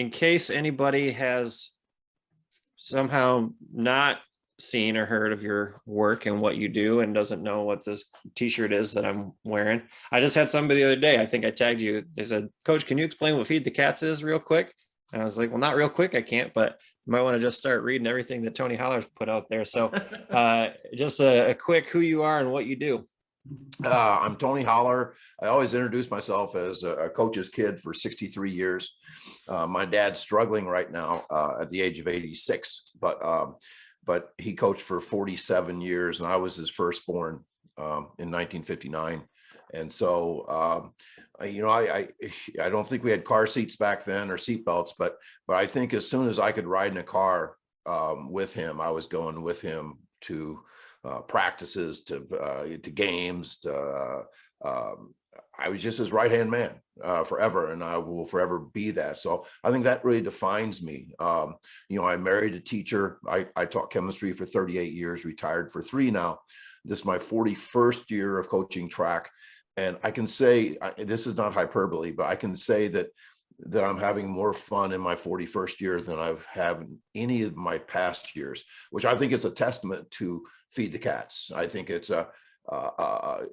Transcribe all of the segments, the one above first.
in case anybody has somehow not seen or heard of your work and what you do and doesn't know what this t-shirt is that I'm wearing. I just had somebody the other day, I think I tagged you. They said, Coach, can you explain what Feed the Cats is real quick? And I was like, well, not real quick, I can't, but you might want to just start reading everything that Tony Holler's put out there. So just a quick who you are and what you do. I'm Tony Holler. I always introduce myself as a coach's kid for 63 years. My dad's struggling right now at the age of 86, but he coached for 47 years, and I was his firstborn in 1959. And so, I don't think we had car seats back then or seat belts, but I think as soon as I could ride in a car with him, I was going with him to practices, to games. I was just his right-hand man forever, and I will forever be that. So I think that really defines me. I married a teacher. I taught chemistry for 38 years, retired for 3 now. This is my 41st year of coaching track. And I can say, this is not hyperbole, but I can say that I'm having more fun in my 41st year than I've had in any of my past years, which I think is a testament to Feed the Cats. I think it's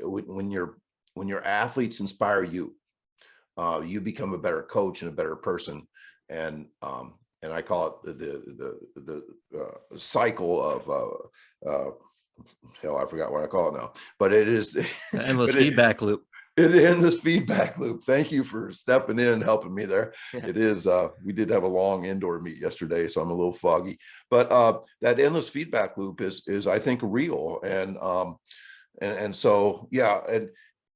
when your athletes inspire you, you become a better coach and a better person. And I call it the cycle of hell, I forgot what I call it now, but it is the endless feedback loop. The endless feedback loop. Thank you for stepping in and helping me there. Yeah. It is, we did have a long indoor meet yesterday, so I'm a little foggy, but that endless feedback loop is I think real. And so, yeah.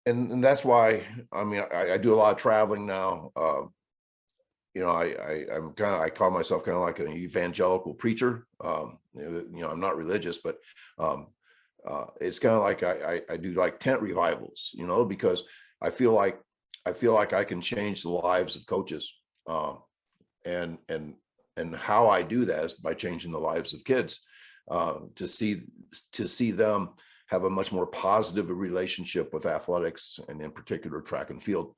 And that's why, I do a lot of traveling now. I call myself kind of like an evangelical preacher. I'm not religious, but it's kind of like I do like tent revivals, because I feel like I can change the lives of coaches, and how I do that is by changing the lives of kids, to see them have a much more positive relationship with athletics, and in particular track and field,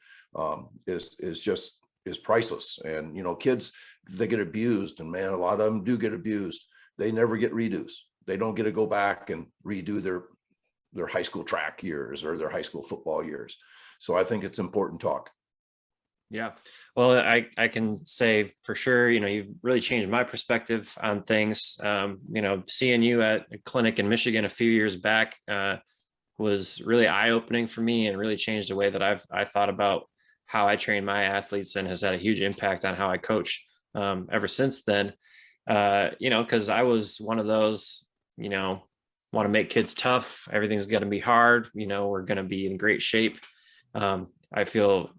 is priceless. And kids, they get abused, and man, a lot of them do get abused. They never get redos. They don't get to go back and redo their high school track years or their high school football years. So I think it's important talk. Yeah. Well, I can say for sure, you've really changed my perspective on things. Seeing you at a clinic in Michigan a few years back was really eye-opening for me, and really changed the way that I thought about how I train my athletes, and has had a huge impact on how I coach ever since then. Because I was one of those, want to make kids tough. Everything's going to be hard. We're going to be in great shape. I feel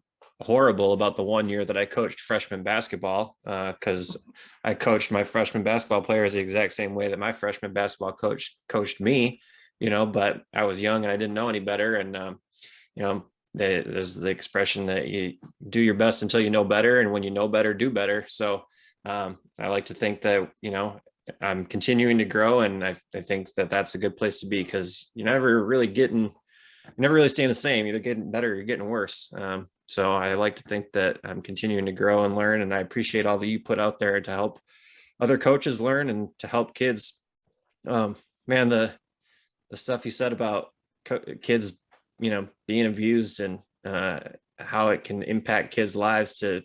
horrible about the 1 year that I coached freshman basketball, because I coached my freshman basketball players the exact same way that my freshman basketball coach coached me, but I was young and I didn't know any better. And, there's the expression that you do your best until you know better. And when you know better, do better. So I like to think that, I'm continuing to grow, and I think that that's a good place to be, because you're never really staying the same. You're getting better, you're getting worse. So I like to think that I'm continuing to grow and learn, and I appreciate all that you put out there to help other coaches learn and to help kids. Man, the stuff you said about kids, being abused, and how it can impact kids' lives to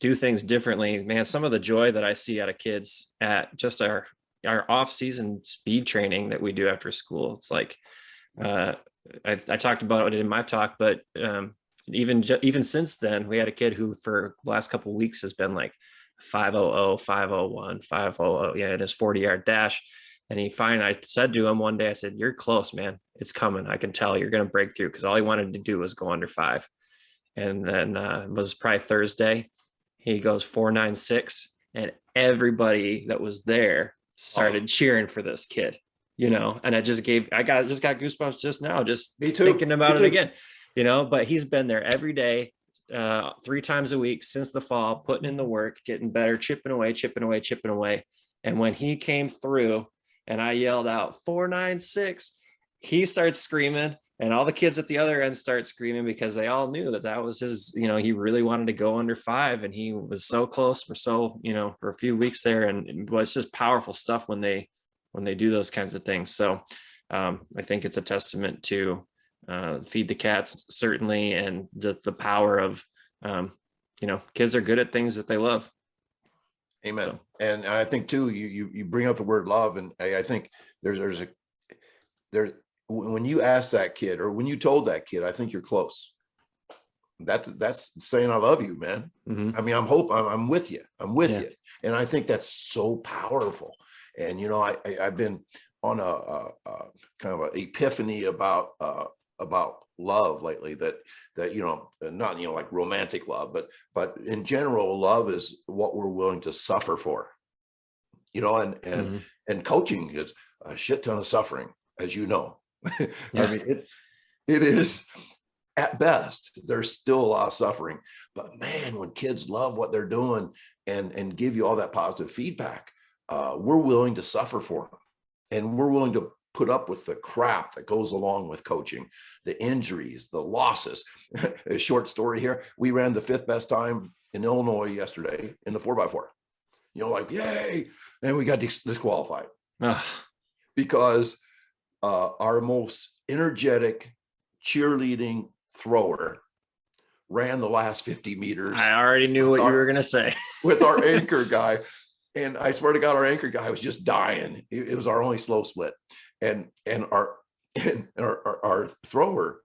do things differently, man. Some of the joy that I see out of kids at just our off-season speed training that we do after school. It's like, I talked about it in my talk, but even since then, we had a kid who for the last couple of weeks has been like 500, 501, 500, in his 40-yard dash. And I said to him one day, I said, "You're close, man. It's coming. I can tell you're going to break through," because all he wanted to do was go under 5. And then it was probably Thursday. He goes 4.96, and everybody that was there started cheering for this kid, and I just got goosebumps just now, just thinking about it again, but he's been there every day, 3 times a week since the fall, putting in the work, getting better, chipping away. And when he came through and I yelled out 4.96, he starts screaming. And all the kids at the other end start screaming because they all knew that that was his, he really wanted to go under 5, and he was so close for for a few weeks there. And it was just powerful stuff when they do those kinds of things. So I think it's a testament to Feed the Cats, certainly, and the power of, kids are good at things that they love. Amen. So. And I think too, you bring up the word love, and I think there's when you ask that kid, or when you told that kid, I think you're close. That's saying I love you, man. Mm-hmm. I mean, I'm with you. I'm with you. And I think that's so powerful. And, I've been on a kind of an epiphany about love lately, that not, like romantic love, but in general, love is what we're willing to suffer for, and coaching is a shit ton of suffering, as you know. Yeah. I mean, it is, at best, there's still a lot of suffering, but man, when kids love what they're doing and give you all that positive feedback, we're willing to suffer for them, and we're willing to put up with the crap that goes along with coaching, the injuries, the losses. A short story here. We ran the 5th best time in Illinois yesterday in the 4x4, like, yay. And we got disqualified because our most energetic cheerleading thrower ran the last 50 meters. I already knew what you were going to say. With our anchor guy. And I swear to God, our anchor guy was just dying. It was our only slow split. And our thrower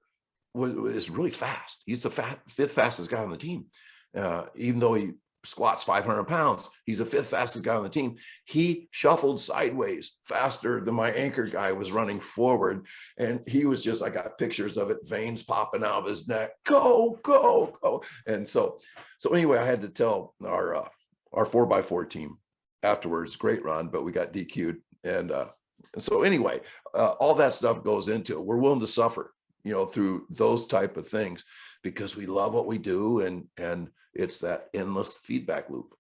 was really fast. He's the 5th fastest guy on the team. Even though he squats 500 pounds, he's the 5th fastest guy on the team. He shuffled sideways faster than my anchor guy was running forward. And he was just, I got pictures of it, veins popping out of his neck. Go, go, go. And so anyway, I had to tell our 4x4 team afterwards, great run, but we got DQ'd. And so anyway, all that stuff goes into it. We're willing to suffer, through those type of things, because we love what we do, and it's that endless feedback loop.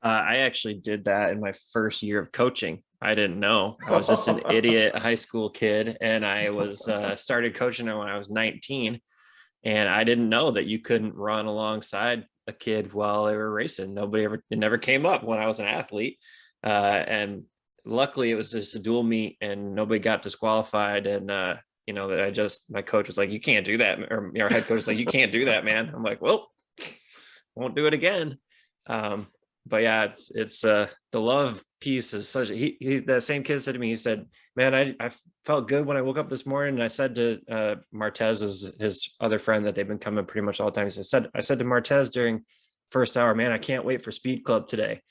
I actually did that in my first year of coaching. I didn't know. I was just an idiot high school kid, and I was started coaching when I was 19, and I didn't know that you couldn't run alongside a kid while they were racing. It never came up when I was an athlete, and luckily it was just a dual meet, and nobody got disqualified. And my coach was like, "You can't do that," or our head coach was like, "You can't do that, man." I'm like, "Well, won't do it again." But yeah, it's the love piece is such. He that same kid said to me, he said, "Man, I felt good when I woke up this morning." And I said to Martez, his other friend that they've been coming pretty much all the time. I said to Martez during first hour, "Man, I can't wait for Speed Club today."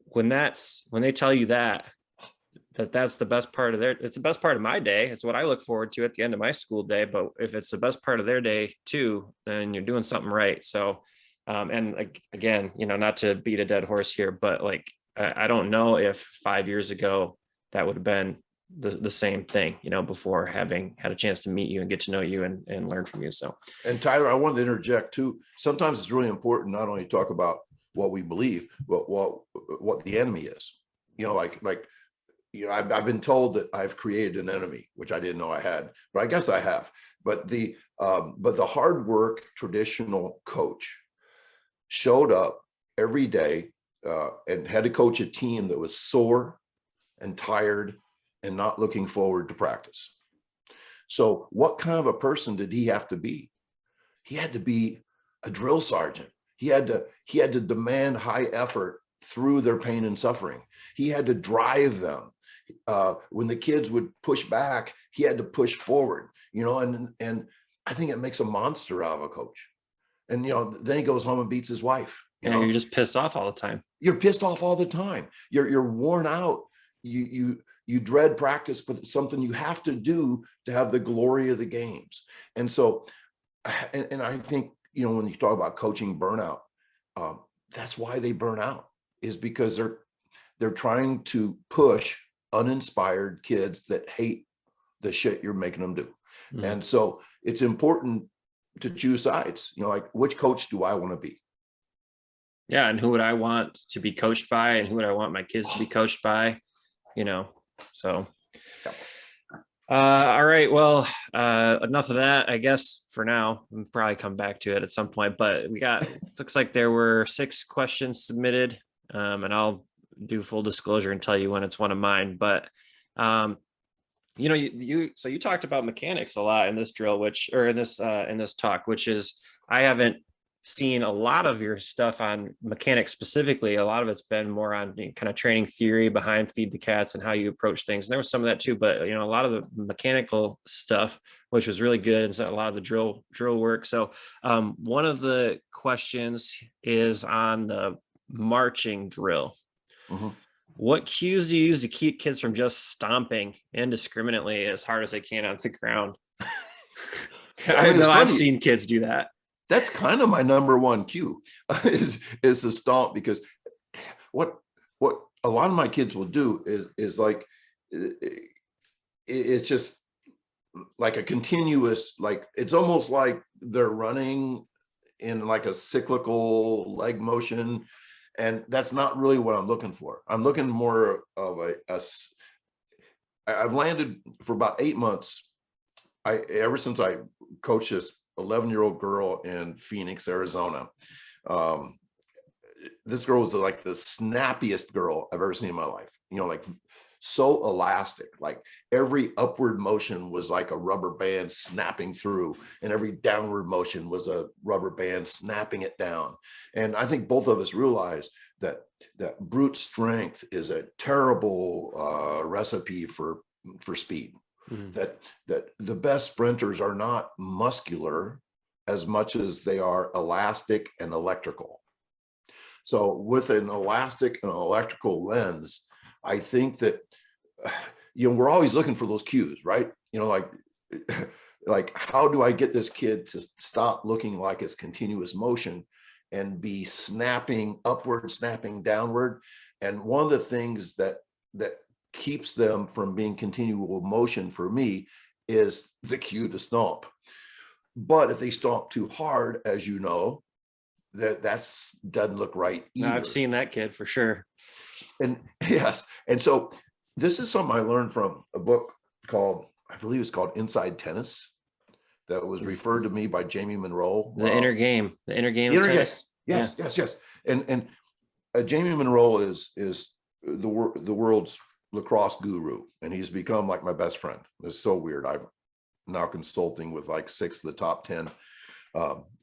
When they tell you that's the best part of it's the best part of my day. It's what I look forward to at the end of my school day. But if it's the best part of their day too, then you're doing something right. So, and again, not to beat a dead horse here, but I don't know if 5 years ago that would have been the same thing, before having had a chance to meet you and get to know you and learn from you. So, and Tyler, I wanted to interject too. Sometimes it's really important not only to talk about what we believe, but what the enemy is. I've been told that I've created an enemy, which I didn't know I had, but I guess I have. But the hard work traditional coach showed up every day and had to coach a team that was sore and tired and not looking forward to practice. So what kind of a person did he have to be? He had to be a drill sergeant. He had to demand high effort through their pain and suffering. He had to drive them. When the kids would push back, he had to push forward, and I think it makes a monster out of a coach. And, then he goes home and beats his wife. You're just pissed off all the time. You're pissed off all the time. You're worn out. You dread practice, but it's something you have to do to have the glory of the games. And so, and I think, when you talk about coaching burnout, that's why they burn out, is because they're trying to push uninspired kids that hate the shit you're making them do. Mm-hmm. And so it's important to choose sides, which coach do I want to be? Yeah. And who would I want to be coached by, and who would I want my kids to be coached by, so. All right. Well, enough of that, I guess, for now. We'll probably come back to it at some point, but it looks like there were 6 questions submitted. And I'll do full disclosure and tell you when it's one of mine. But, um, so you talked about mechanics a lot in this drill, or in this talk, which is, I haven't seen a lot of your stuff on mechanics specifically. A lot of it's been more on kind of training theory behind feed the cats and how you approach things. And there was some of that too, but a lot of the mechanical stuff, which was really good, and so a lot of the drill work. So one of the questions is on the marching drill. Mhm. What cues do you use to keep kids from just stomping indiscriminately as hard as they can on the ground? I I mean, it's know I've funny. seen kids do that. That's kind of my number one cue is the stomp, because what a lot of my kids will do is like it's just like a continuous, like it's almost like they're running in like a cyclical leg motion, and that's not really what I'm looking for. I'm looking more of I've landed for about 8 months. Ever since I coached this 11-year-old girl in Phoenix, Arizona. Um, this girl was like the snappiest girl I've ever seen in my life. Like so elastic, like every upward motion was like a rubber band snapping through, and every downward motion was a rubber band snapping it down. And I think both of us realized that brute strength is a terrible recipe for speed. Mhm. That the best sprinters are not muscular as much as they are elastic and electrical. So with an elastic and electrical lens, I think that we're always looking for those cues, right? Like how do I get this kid to stop looking like it's continuous motion and be snapping upward, snapping downward? And one of the things that keeps them from being continual motion for me is the cue to stomp. But if they stomp too hard, as you know, that's doesn't look right No, I've either. seen that kid for sure. And yes, and so this is something I learned from a book called, I believe it's called Inside Tennis, that was referred to me by Jamie Monroe. The inner game of tennis. Yes, Yeah. yes. And Jamie Monroe is the world's lacrosse guru, and he's become like my best friend. It's so weird. I'm now consulting with like 6 of the top 10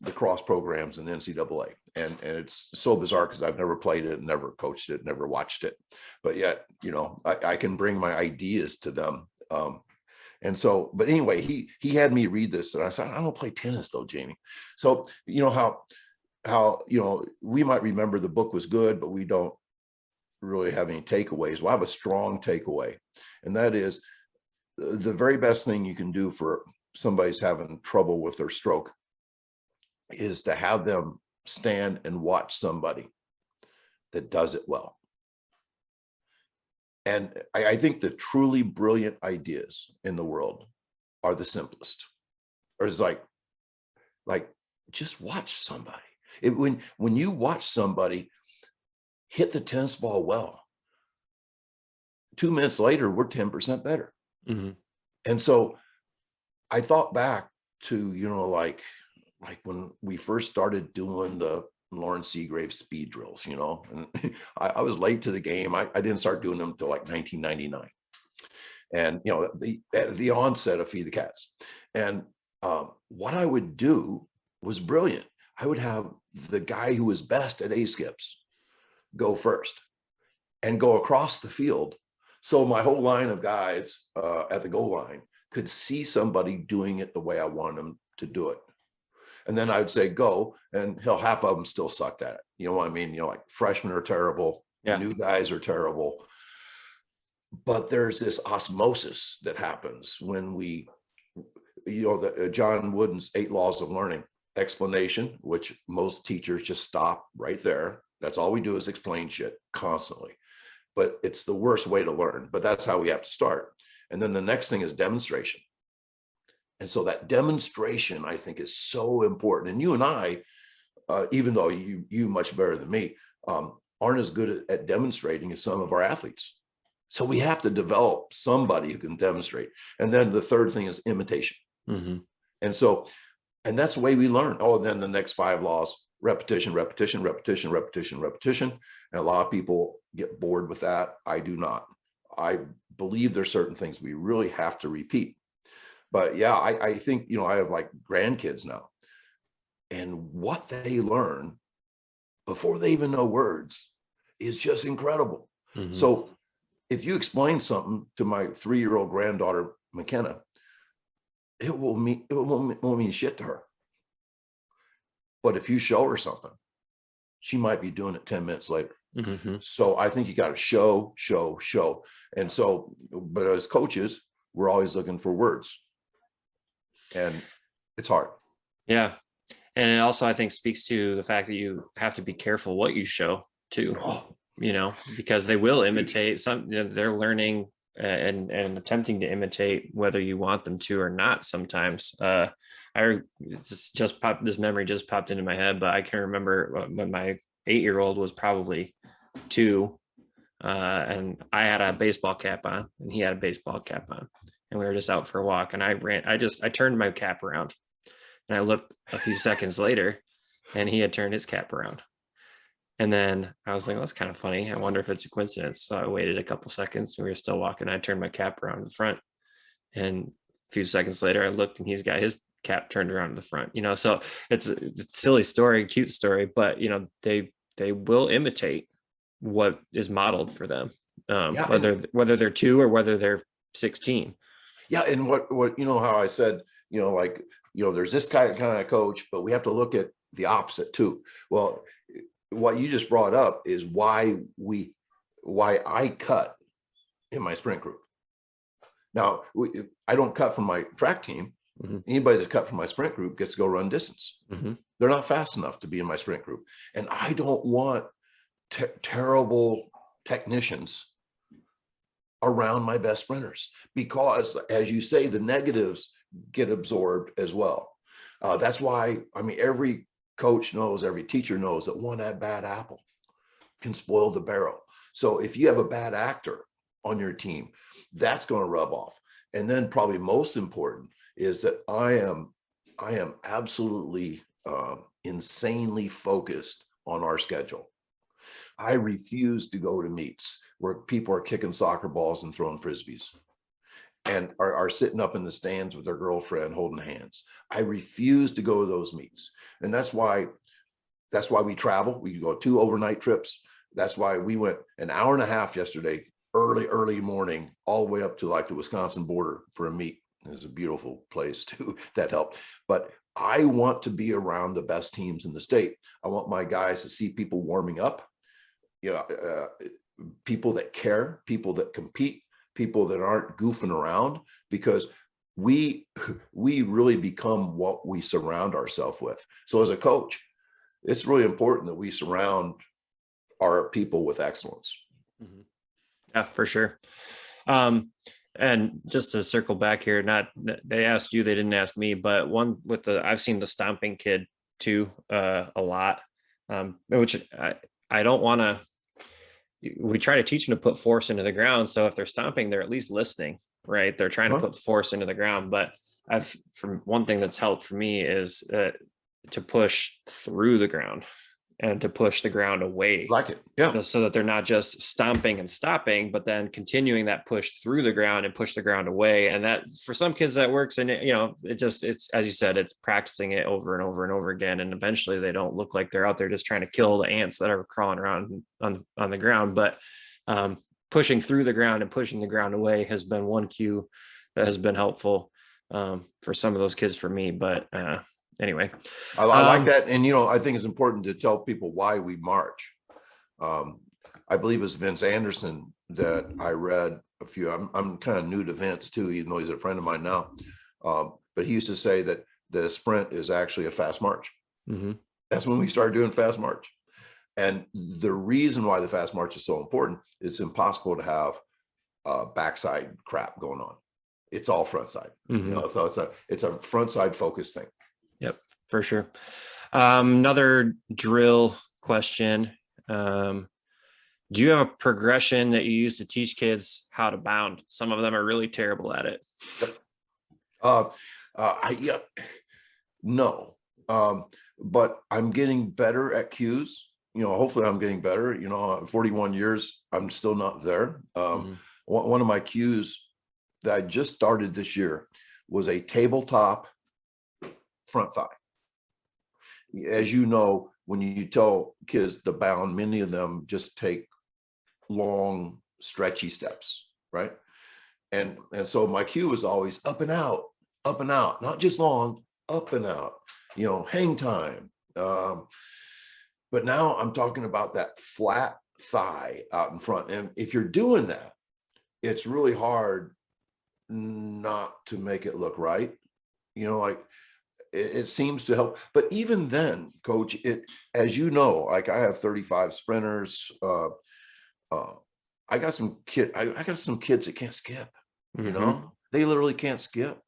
lacrosse programs in the NCAA, and it's so bizarre because I've never played it, never coached it, never watched it, but yet I can bring my ideas to them. And so, but anyway, he had me read this, and I said, I don't play tennis though, Jamie. So how we might remember the book was good, but we don't really have any takeaways. Well, I have a strong takeaway, and that is the very best thing you can do for somebody's having trouble with their stroke is to have them stand and watch somebody that does it well. And I think the truly brilliant ideas in the world are the simplest. Or it's like just watch somebody. When you watch somebody hit the tennis ball well, 2 minutes later, we're 10% better. Mm-hmm. And so I thought back to, like when we first started doing the Lauren Seagrave speed drills, and I was late to the game. I didn't start doing them until like 1999. And, the onset of Feed the Cats. And what I would do was brilliant. I would have the guy who was best at A-skips go first and go across the field. So my whole line of guys at the goal line could see somebody doing it the way I wanted them to do it. And then I'd say, go, and half of them still sucked at it. You know what I mean? Like freshmen are terrible. Yeah. New guys are terrible. But there's this osmosis that happens when we, John Wooden's 8 Laws of Learning explanation, which most teachers just stop right there. That's all we do is explain shit constantly. But it's the worst way to learn. But that's how we have to start. And then the next thing is demonstration. And so that demonstration, I think, is so important. And you and I, even though you much better than me, aren't as good at demonstrating as some of our athletes. So we have to develop somebody who can demonstrate. And then the third thing is imitation. And so, and that's the way we learn. Oh, and then the next 5 laws: repetition, repetition, repetition, repetition, repetition. And a lot of people get bored with that. I do not. I believe there's certain things we really have to repeat. But yeah, I think, you know, I have like grandkids now, and what they learn before they even know words is just incredible. So if you explain something to my 3-year-old granddaughter, McKenna, it won't mean shit to her. But if you show her something, she might be doing it 10 minutes later. So I think you got to show. And so, but as coaches, we're always looking for words, and it's hard. Yeah. And it also, I think, speaks to the fact that you have to be careful what you show too, you know, because they will imitate they're learning and attempting to imitate whether you want them to or not. Sometimes this memory just popped into my head, but I can remember when my 8-year-old was probably 2, and I had a baseball cap on and he had a baseball cap on, and we were just out for a walk, and I turned my cap around, and I looked a few seconds later and he had turned his cap around. And then I was like, well, that's kind of funny. I wonder if it's a coincidence. So I waited a couple seconds and we were still walking. I turned my cap around to the front, and a few seconds later I looked and he's got his cap turned around to the front, you know. So it's a silly story, cute story, but you know, they will imitate what is modeled for them, whether they're 2 or whether they're 16. Yeah. And what, you know, how I said, you know, like, you know, there's this kind of coach, but we have to look at the opposite too. Well, what you just brought up is why I cut in my sprint group. Now, I don't cut from my track team. Anybody that's cut from my sprint group gets to go run distance. They're not fast enough to be in my sprint group. And I don't want terrible technicians around my best sprinters, because, as you say, the negatives get absorbed as well. That's why, I mean, every coach knows, every teacher knows that one bad apple can spoil the barrel. So if you have a bad actor on your team, that's going to rub off. And then probably most important is that I am absolutely insanely focused on our schedule. I refuse to go to meets where people are kicking soccer balls and throwing frisbees and are sitting up in the stands with their girlfriend holding hands. I refuse to go to those meets. And that's why we travel. We go 2 overnight trips. That's why we went an hour and a half yesterday, early morning, all the way up to like the Wisconsin border for a meet. It's a beautiful place too. That helped. But I want to be around the best teams in the state. I want my guys to see people warming up, you know, people that care, people that compete, people that aren't goofing around, because we really become what we surround ourselves with. So as a coach, it's really important that we surround our people with excellence. Yeah, for sure. And just to circle back here, they asked you, they didn't ask me, but I've seen the stomping kid too, a lot, which I don't want to. We try to teach them to put force into the ground. So if they're stomping, they're at least listening, right? They're trying to put force into the ground. But from one thing that's helped for me is to push through the ground and to push the ground away. Like it. Yeah. So that they're not just stomping and stopping, but then continuing that push through the ground and push the ground away. And that, for some kids, that works. And you know, it's, as you said, it's practicing it over and over and over again. And eventually they don't look like they're out there just trying to kill the ants that are crawling around on the ground. But pushing through the ground and pushing the ground away has been one cue that has been helpful for some of those kids for me. But anyway, I like that. And, you know, I think it's important to tell people why we march. I believe it's Vince Anderson that I read a few. I'm kind of new to Vince too, even though he's a friend of mine now. But he used to say that the sprint is actually a fast march. That's when we started doing fast march. And the reason why the fast march is so important, it's impossible to have backside crap going on. It's all front side. You know, so it's a front side focused thing. Yep, for sure. Another drill question. Do you have a progression that you use to teach kids how to bound? Some of them are really terrible at it. Uh, yeah, no, but I'm getting better at cues. Hopefully I'm getting better. 41 years, I'm still not there. One of my cues that I just started this year was a tabletop front thigh. As you know, when you tell kids to bound, many of them just take long, stretchy steps, right? And so my cue is always up and out, not just long, up and out, hang time. But now I'm talking about that flat thigh out in front. And if you're doing that, it's really hard not to make it look right. Like it seems to help. But even then, coach, as you know, like I have 35 sprinters. I got some kids that can't skip. They literally can't skip.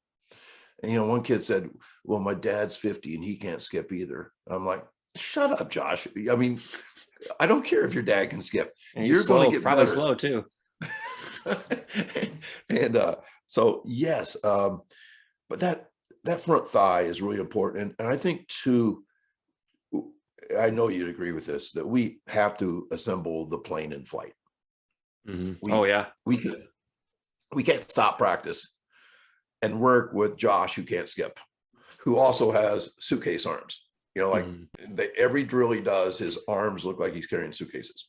And one kid said, well, my dad's 50 and he can't skip either. I'm like, shut up, Josh. I mean, I don't care if your dad can skip. And you're slow, going to get probably better. slow too. And so yes, but that front thigh is really important. And I think too, I know you'd agree with this, that we have to assemble the plane in flight. Oh yeah. We can't stop practice and work with Josh, who can't skip, who also has suitcase arms. Every drill he does, his arms look like he's carrying suitcases.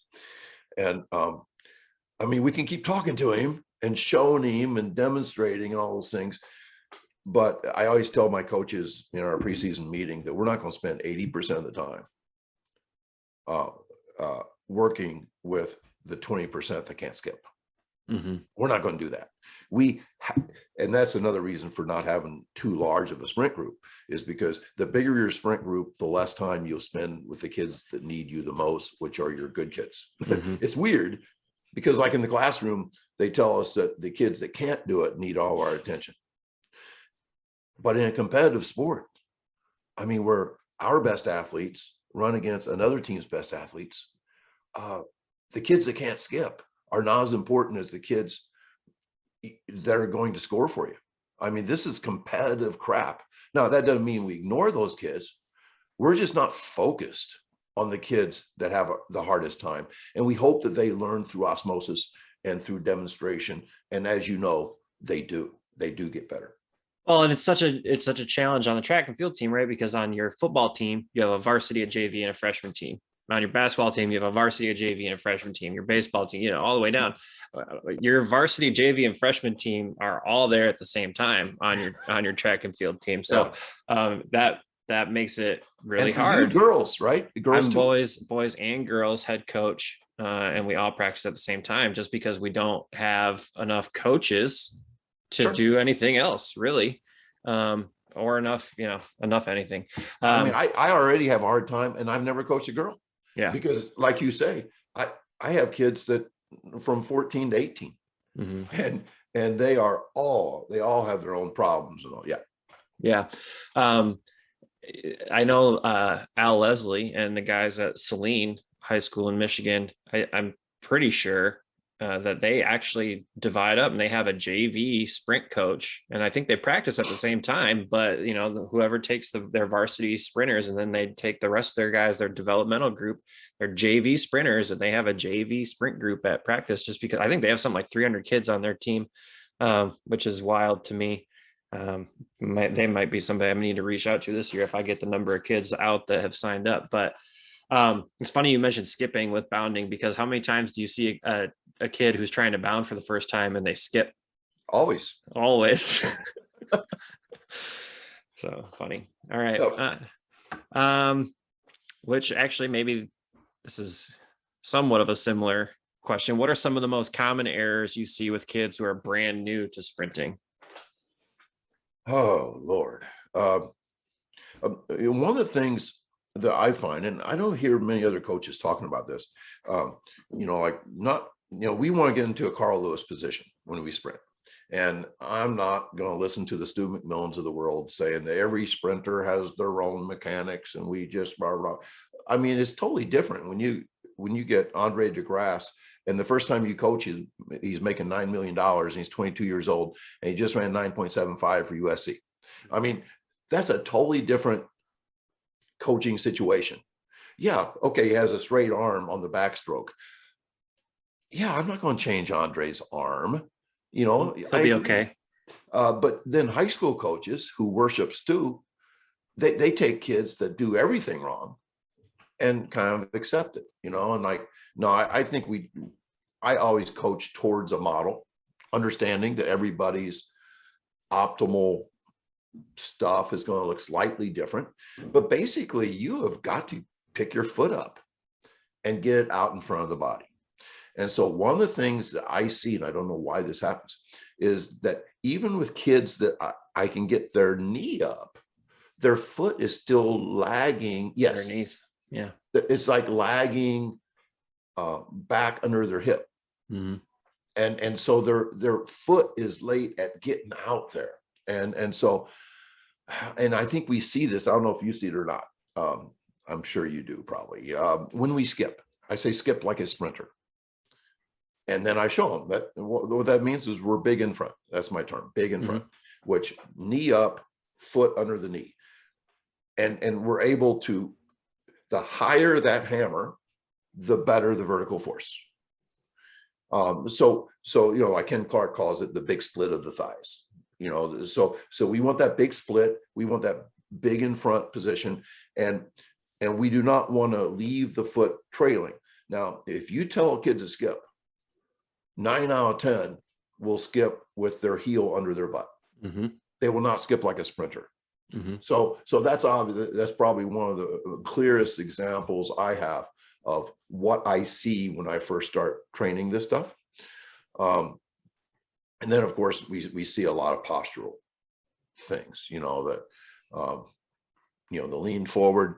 And I mean, we can keep talking to him and showing him and demonstrating and all those things. But I always tell my coaches in our preseason meeting that we're not going to spend 80% of the time working with the 20% that can't skip. We're not going to do that. And that's another reason for not having too large of a sprint group, is because the bigger your sprint group, the less time you'll spend with the kids that need you the most, which are your good kids. It's weird because like in the classroom, they tell us that the kids that can't do it need all our attention. But in a competitive sport, I mean, where our best athletes run against another team's best athletes, the kids that can't skip are not as important as the kids that are going to score for you. I mean, this is competitive crap. Now, that doesn't mean we ignore those kids. We're just not focused on the kids that have the hardest time. And we hope that they learn through osmosis and through demonstration. And as you know, they do get better. Well, and it's such a challenge on the track and field team, right? Because on your football team, you have a varsity, a JV, and a freshman team. On your basketball team, you have a varsity, a JV, and a freshman team. Your baseball team, all the way down. Your varsity, JV, and freshman team are all there at the same time on your track and field team. So that makes it really hard. You girls, right? The girls, I'm boys and girls head coach, and we all practice at the same time, just because we don't have enough coaches to do anything else, really. Or enough anything. I mean, I already have a hard time, and I've never coached a girl. Yeah. Because like you say, I have kids that from 14 to 18 and they all have their own problems and all. Yeah. Yeah. I know Al Leslie and the guys at Saline High School in Michigan. I'm pretty sure that they actually divide up and they have a JV sprint coach, and I think they practice at the same time, but whoever takes their varsity sprinters, and then they take the rest of their guys, their developmental group, their JV sprinters, and they have a JV sprint group at practice, just because I think they have something like 300 kids on their team, which is wild to me. They might be somebody I need to reach out to this year if I get the number of kids out that have signed up. But it's funny you mentioned skipping with bounding, because how many times do you see a kid who's trying to bound for the first time and they skip? Always. So funny. All right. Which actually, maybe this is somewhat of a similar question. What are some of the most common errors you see with kids who are brand new to sprinting? Oh, Lord. One of the things that I find, and I don't hear many other coaches talking about this, we want to get into a Carl Lewis position when we sprint. And I'm not going to listen to the Stu McMillans of the world saying that every sprinter has their own mechanics and we just blah, blah. I mean, it's totally different when when you get Andre DeGrasse, and the first time you coach, he's making $9 million and he's 22 years old and he just ran 9.75 for USC. I mean, that's a totally different coaching situation. Yeah, okay, he has a straight arm on the backstroke. Yeah, I'm not going to change Andre's arm. You know, He'll be okay. But then high school coaches who worship Stu, they take kids that do everything wrong and kind of accept it, you know, and like, no, I think I always coach towards a model, understanding that everybody's optimal stuff is going to look slightly different, but basically you have got to pick your foot up and get it out in front of the body. And so one of the things that I see, and I don't know why this happens, is that even with kids that I can get their knee up, their foot is still lagging. Yes. Underneath. Yeah. It's like lagging back under their hip. Mm-hmm. And so their foot is late at getting out there. And so, and I think we see this, I don't know if you see it or not. I'm sure you do probably. When we skip, I say skip like a sprinter. And then I show them that what that means is we're big in front. That's my term, big in front, which knee up, foot under the knee. And we're able to, the higher that hammer, the better the vertical force. So, you know, like Ken Clark calls it the big split of the thighs, you know, so we want that big split. We want that big in front position. And we do not want to leave the foot trailing. Now, if you tell a kid to skip, 9 out of 10 will skip with their heel under their butt. Mm-hmm. They will not skip like a sprinter. Mm-hmm. So that's obvious. That's probably one of the clearest examples I have of what I see when I first start training this stuff. And then of course we see a lot of postural things, you know, that, you know, the lean forward,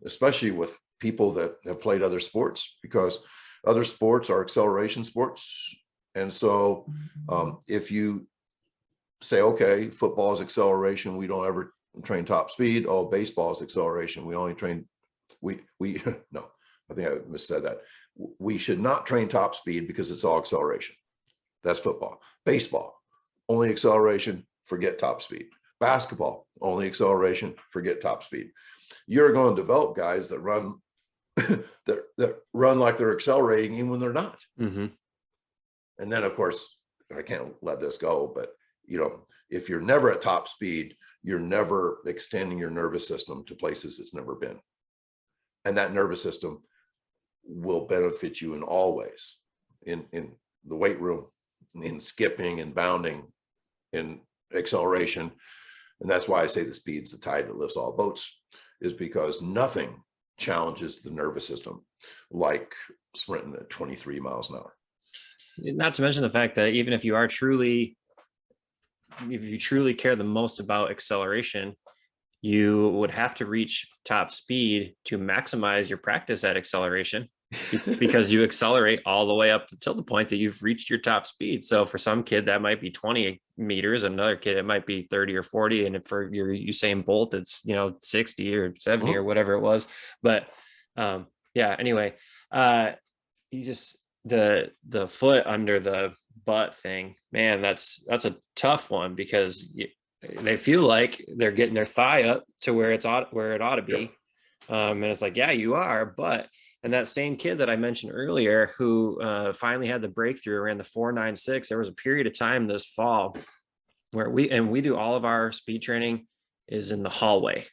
especially with people that have played other sports, because other sports are acceleration sports. And so if you say, okay, football is acceleration, we don't ever train top speed. Oh, baseball is acceleration, we only train, we no, I think I missaid that. We should not train top speed because it's all acceleration. That's football. Baseball, only acceleration, forget top speed. Basketball, only acceleration, forget top speed. You're going to develop guys that run that run like they're accelerating even when they're not. Mm-hmm. And then of course, I can't let this go, but you know, if you're never at top speed, you're never extending your nervous system to places it's never been. And that nervous system will benefit you in all ways, in the weight room, in skipping and bounding, in acceleration. And that's why I say the speed's the tide that lifts all boats, is because nothing challenges the nervous system like sprinting at 23 miles an hour. Not to mention the fact that even if you truly care the most about acceleration, you would have to reach top speed to maximize your practice at acceleration, because you accelerate all the way up until the point that you've reached your top speed. So for some kid that might be 20 meters, another kid it might be 30 or 40, and for your Usain Bolt it's, you know, 60 or 70 or whatever it was. But yeah, anyway, you just the foot under the butt thing, man, that's a tough one, because they feel like they're getting their thigh up to where it ought to be. And it's like, yeah, you are. But and that same kid that I mentioned earlier, who finally had the breakthrough, ran the 4.96. There was a period of time this fall where we do all of our speed training is in the hallway,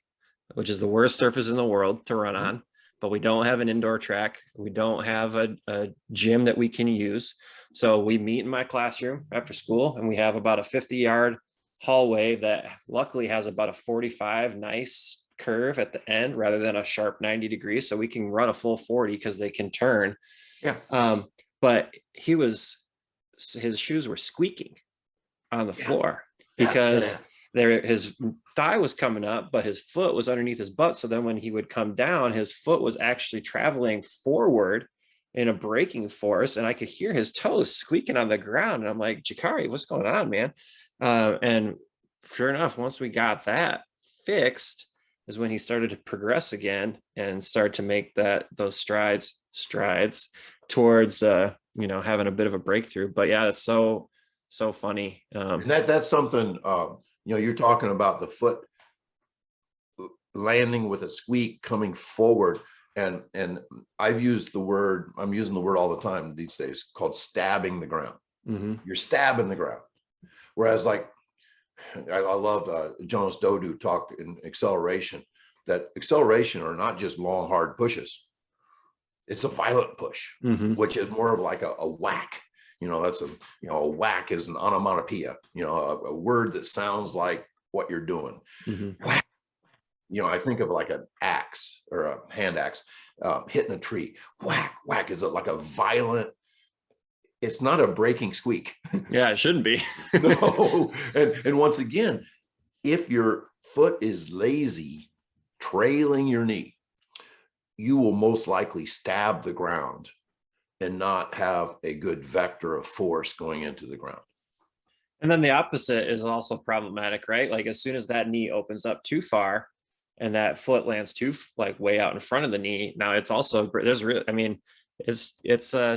which is the worst surface in the world to run on. But we don't have an indoor track. We don't have a gym that we can use. So we meet in my classroom after school, and we have about a 50-yard hallway that luckily has about a 45 nice curve at the end rather than a sharp 90 degrees. So we can run a full 40 because they can turn. Yeah. But his shoes were squeaking on the floor because his thigh was coming up, but his foot was underneath his butt. So then when he would come down, his foot was actually traveling forward in a braking force, and I could hear his toes squeaking on the ground. And I'm like, Jakari, what's going on, man? And sure enough, once we got that fixed, is when he started to progress again and start to make those strides towards having a bit of a breakthrough. But yeah, it's so funny. And that's something, you're talking about the foot landing with a squeak coming forward. And I'm using the word all the time these days, called stabbing the ground. Mm-hmm. You're stabbing the ground. Whereas like, I love Jonas Dodu talked in acceleration, that acceleration are not just long, hard pushes. It's a violent push, mm-hmm. which is more of like a whack. That's a whack is an onomatopoeia, a word that sounds like what you're doing. Mm-hmm. Whack. I think of like an axe or a hand axe hitting a tree. Whack, whack is like a violent, it's not a breaking squeak. Yeah, it shouldn't be. No. And once again, if your foot is lazy, trailing your knee, you will most likely stab the ground and not have a good vector of force going into the ground. And then the opposite is also problematic, right? Like as soon as that knee opens up too far and that foot lands too like way out in front of the knee, now it's also, there's really, I mean, it's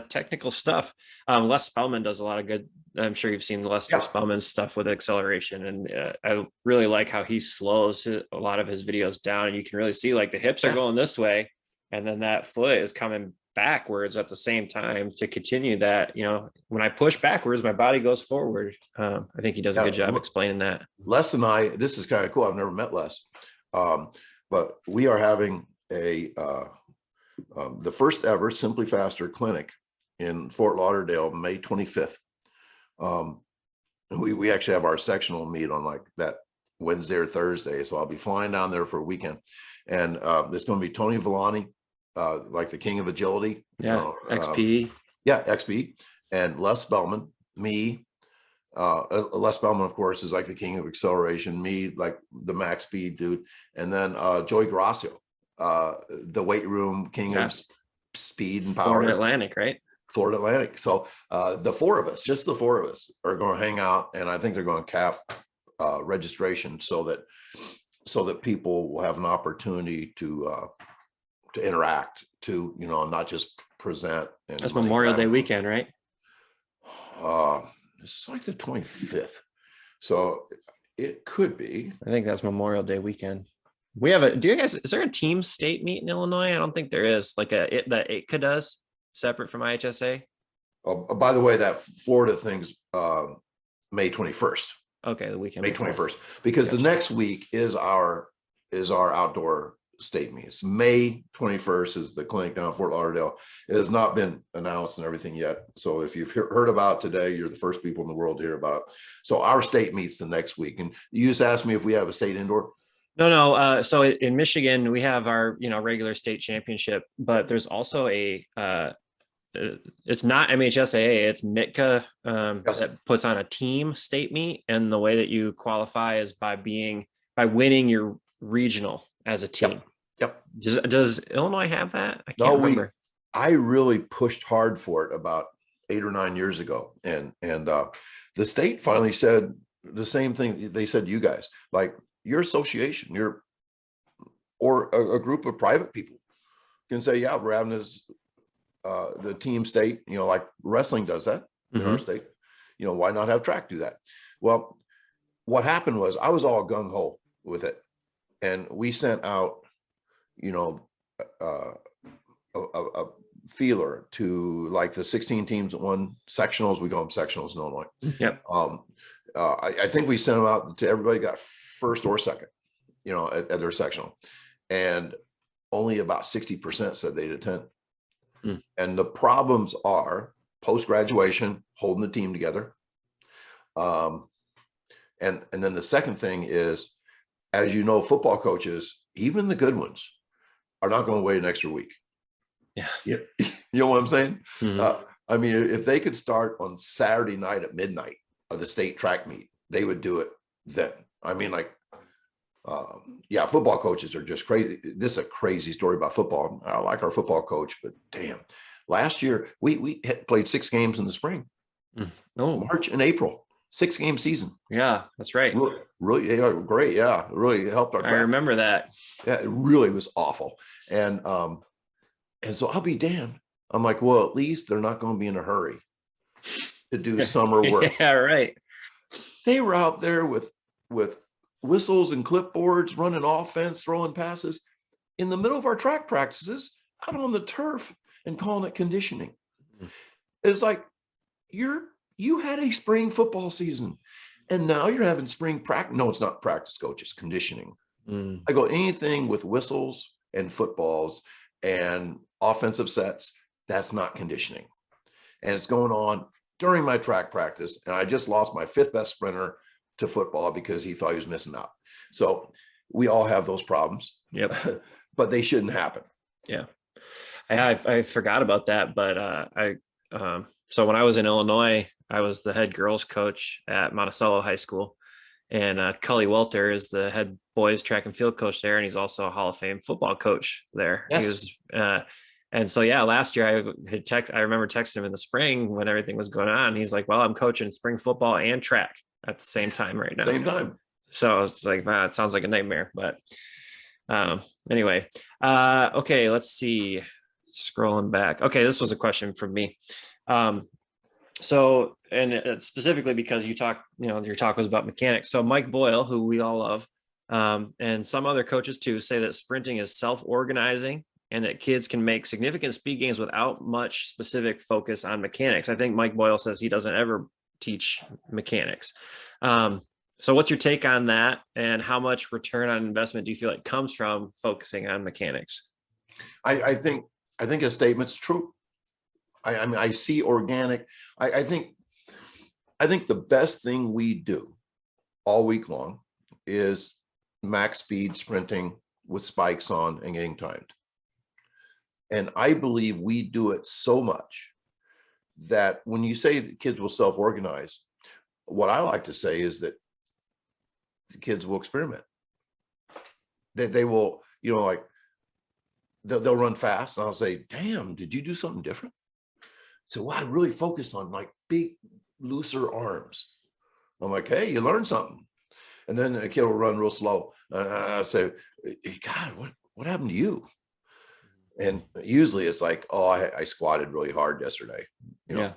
technical stuff. Les Spellman does a lot of good. I'm sure you've seen Lester Spellman's stuff with acceleration, and I really like how he slows a lot of his videos down, and you can really see like the hips are going this way, and then that foot is coming backwards at the same time to continue that. When I push backwards, my body goes forward. I think he does a good job explaining that. Les and I, this is kind of cool. I've never met Les, but we are having the first ever Simply Faster clinic in Fort Lauderdale, May 25th. We actually have our sectional meet on like that Wednesday or Thursday. So I'll be flying down there for a weekend. And there's going to be Tony Villani, like the king of agility. Yeah, XP. XP. And Les Spellman, me. Les Spellman, of course, is like the king of acceleration. Me, like the max speed dude. And then Joey Gracio, the weight room king of speed and power. Florida Atlantic, right? Florida Atlantic. So the four of us, just the four of us, are going to hang out, and I think they're going to cap registration so that people will have an opportunity to interact, to not just present. And that's Memorial Day weekend, right? It's like the 25th, so it could be. I think that's Memorial Day weekend. We have is there a team state meet in Illinois? I don't think there is. Like that ITCA does, separate from IHSA. Oh, by the way, that Florida thing's May 21st. Okay, the weekend. May 21st, because the next week is our outdoor state meet. It's May 21st is the clinic down in Fort Lauderdale. It has not been announced and everything yet. So if you've heard about it today, you're the first people in the world to hear about it. So our state meets the next week. And you just asked me if we have a state indoor. No. So in Michigan, we have our, regular state championship, but there's also it's not MHSAA, it's MITCA that puts on a team state meet. And the way that you qualify is by winning your regional as a team. Yep. Does Illinois have that? I can't remember. I really pushed hard for it about 8 or 9 years ago. And the state finally said the same thing they said to you guys, like, your association, or a group of private people can say, yeah, we're having this, the team state, like wrestling does that in our state. Why not have track do that? Well, what happened was I was all gung ho with it. And we sent out, a feeler to like the 16 teams that won sectionals. We call them sectionals in Illinois. Yep. I think we sent them out to everybody got first or second, at their sectional, and only about 60% said they'd attend. And the problems are post-graduation, holding the team together. And then the second thing is, as you know, football coaches, even the good ones, are not going to wait an extra week. Yeah. You know what I'm saying? Mm-hmm. I mean, if they could start on Saturday night at midnight of the state track meet, they would do it then. I mean, like, football coaches are just crazy. This is a crazy story about football. I like our football coach, but damn, last year we had played 6 games in the spring, March and April. 6-game season. Yeah, that's right. Really, yeah, great. Yeah, really helped our I track. remember that. Yeah, it really was awful. And so I'll be damned. I'm like, well, at least they're not going to be in a hurry to do summer work. Yeah, right. They were out there with whistles and clipboards, running offense, throwing passes in the middle of our track practices out on the turf and calling it conditioning. It's like you had a spring football season and now you're having spring practice. No, it's not practice, coach, it's conditioning. I go, anything with whistles and footballs and offensive sets, that's not conditioning. And it's going on during my track practice. And I just lost my 5th best sprinter to football because he thought he was missing out. So we all have those problems. Yep. But they shouldn't happen. Yeah. I forgot about that, but so when I was in Illinois, I was the head girls coach at Monticello High School, and Cully Welter is the head boys track and field coach there, and he's also a Hall of Fame football coach there. Yes. He was, and so yeah, last year I remember texting him in the spring when everything was going on. He's like, "Well, I'm coaching spring football and track at the same time right now." Same time. So it's like, wow, it sounds like a nightmare, but anyway, okay, let's see. Scrolling back. Okay, this was a question from me. So, and specifically because your talk was about mechanics. So Mike Boyle, who we all love, and some other coaches too, say that sprinting is self-organizing and that kids can make significant speed gains without much specific focus on mechanics. I think Mike Boyle says he doesn't ever teach mechanics. So what's your take on that, and how much return on investment do you feel like comes from focusing on mechanics? I think his statement's true. I mean, I see organic. I think the best thing we do all week long is max speed sprinting with spikes on and getting timed. And I believe we do it so much that when you say that kids will self-organize, what I like to say is that the kids will experiment. That they will, like they'll run fast and I'll say, damn, did you do something different? So I really focused on like big, looser arms. I'm like, hey, you learned something. And then a kid will run real slow. I say, God, what happened to you? And usually it's like, oh, I squatted really hard yesterday, Yeah.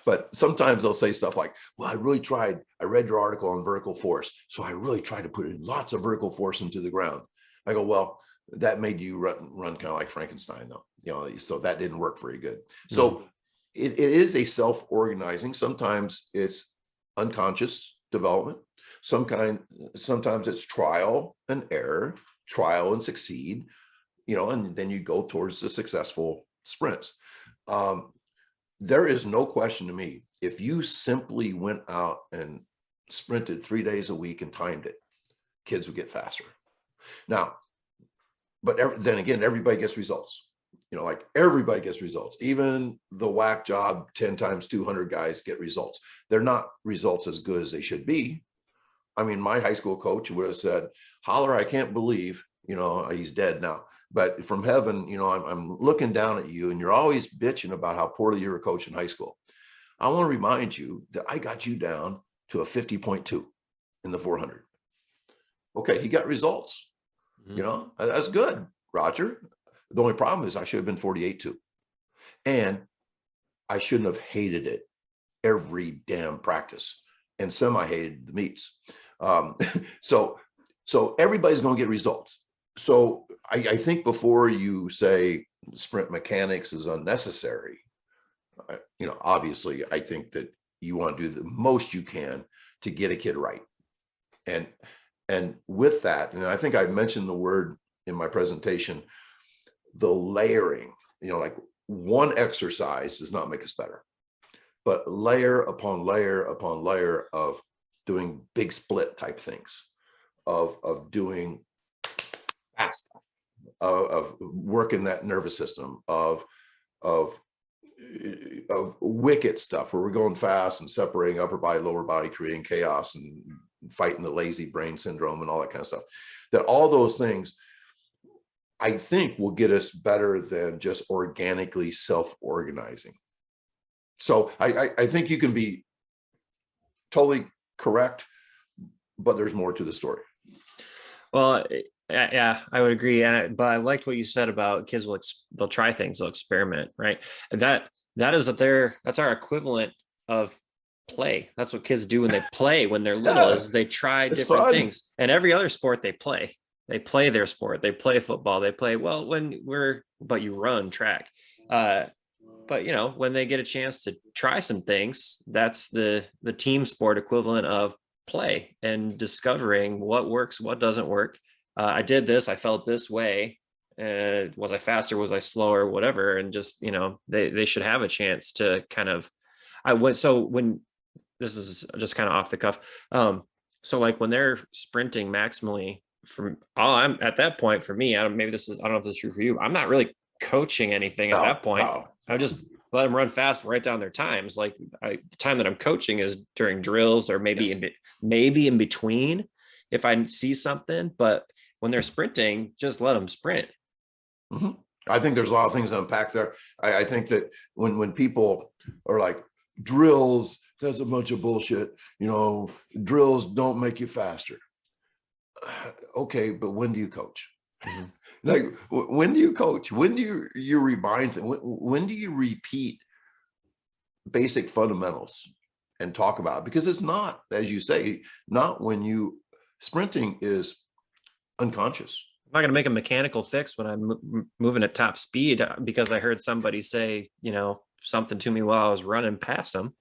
But sometimes they'll say stuff like, well, I read your article on vertical force. So I really tried to put in lots of vertical force into the ground. I go, well, that made you run kind of like Frankenstein though, so that didn't work very good. So it is a self-organizing. Sometimes it's unconscious development. Sometimes it's trial and error, trial and succeed, and then you go towards the successful sprints. There is no question to me, if you simply went out and sprinted 3 days a week and timed it, kids would get faster. Now, but then again, everybody gets results. Like everybody gets results. Even the whack job 10 times 200 guys get results. They're not results as good as they should be. I mean, my high school coach would have said, Holler, I can't believe, he's dead now, but from heaven, I'm looking down at you and you're always bitching about how poorly you were coaching in high school. I want to remind you that I got you down to a 50.2 in the 400. Okay, he got results. That's good, Roger. The only problem is I should have been 48.2. And I shouldn't have hated it every damn practice and semi-hated the meets. So everybody's going to get results. So I think before you say sprint mechanics is unnecessary, obviously I think that you want to do the most you can to get a kid right. And with that, and I think I mentioned the word in my presentation, the layering, like one exercise does not make us better, but layer upon layer upon layer of doing big split type things, of doing fast stuff, of working that nervous system, of wicket stuff where we're going fast and separating upper body, lower body, creating chaos and fighting the lazy brain syndrome and all that kind of stuff. That all those things, I think, will get us better than just organically self-organizing. So I think you can be totally correct, but there's more to the story. Well, yeah, I would agree. But I liked what you said about kids they'll try things, they'll experiment, right? And that's our equivalent of play. That's what kids do when they play when they're little, is they try different things. And every other sport they play their sport. They play football. They play, well, but you run track. But when they get a chance to try some things, that's the team sport equivalent of play and discovering what works, what doesn't work. I did this, I felt this way. Was I faster? Was I slower? Whatever. And just, they should have a chance to kind of, when this is just kind of off the cuff. So like when they're sprinting maximally I'm at that point, for me, I don't know if this is true for you. I'm not really coaching anything at that point. I just let them run fast, write down their times. Like the time that I'm coaching is during drills, or maybe in between if I see something. But when they're sprinting, just let them sprint. Mm-hmm. I think there's a lot of things to unpack there. I think that when people are like, drills, that's a bunch of bullshit. Drills don't make you faster. Okay, but when do you coach? Mm-hmm. Like, when do you coach? When do you remind them? When do you repeat basic fundamentals and talk about it? Because it's not, as you say, not when sprinting is unconscious. I'm not going to make a mechanical fix when I'm moving at top speed because I heard somebody say, something to me while I was running past them.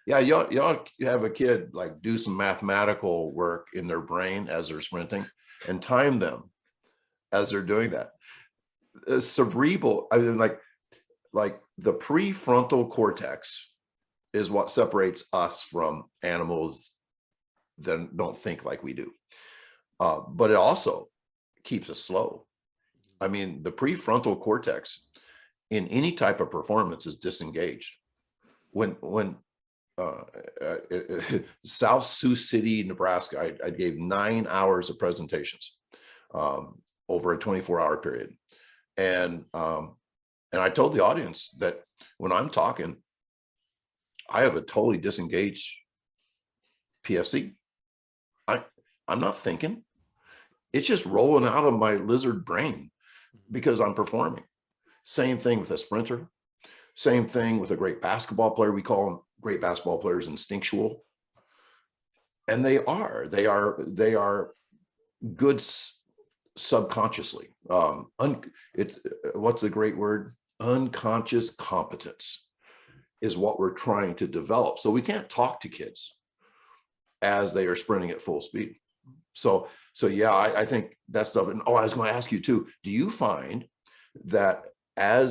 Yeah, y'all have a kid like do some mathematical work in their brain as they're sprinting and time them as they're doing that. Cerebral, I mean, like the prefrontal cortex is what separates us from animals that don't think like we do. But it also keeps us slow. I mean, the prefrontal cortex in any type of performance is disengaged. When South Sioux City, Nebraska, I gave 9 hours of presentations over a 24-hour period. And I told the audience that when I'm talking, I have a totally disengaged PFC. I'm not thinking. It's just rolling out of my lizard brain because I'm performing. Same thing with a sprinter. Same thing with a great basketball player. We call them great basketball players instinctual. And they are good subconsciously. What's the great word? Unconscious competence is what we're trying to develop. So we can't talk to kids as they are sprinting at full speed. So yeah, I think that stuff. And I was going to ask you too, do you find that I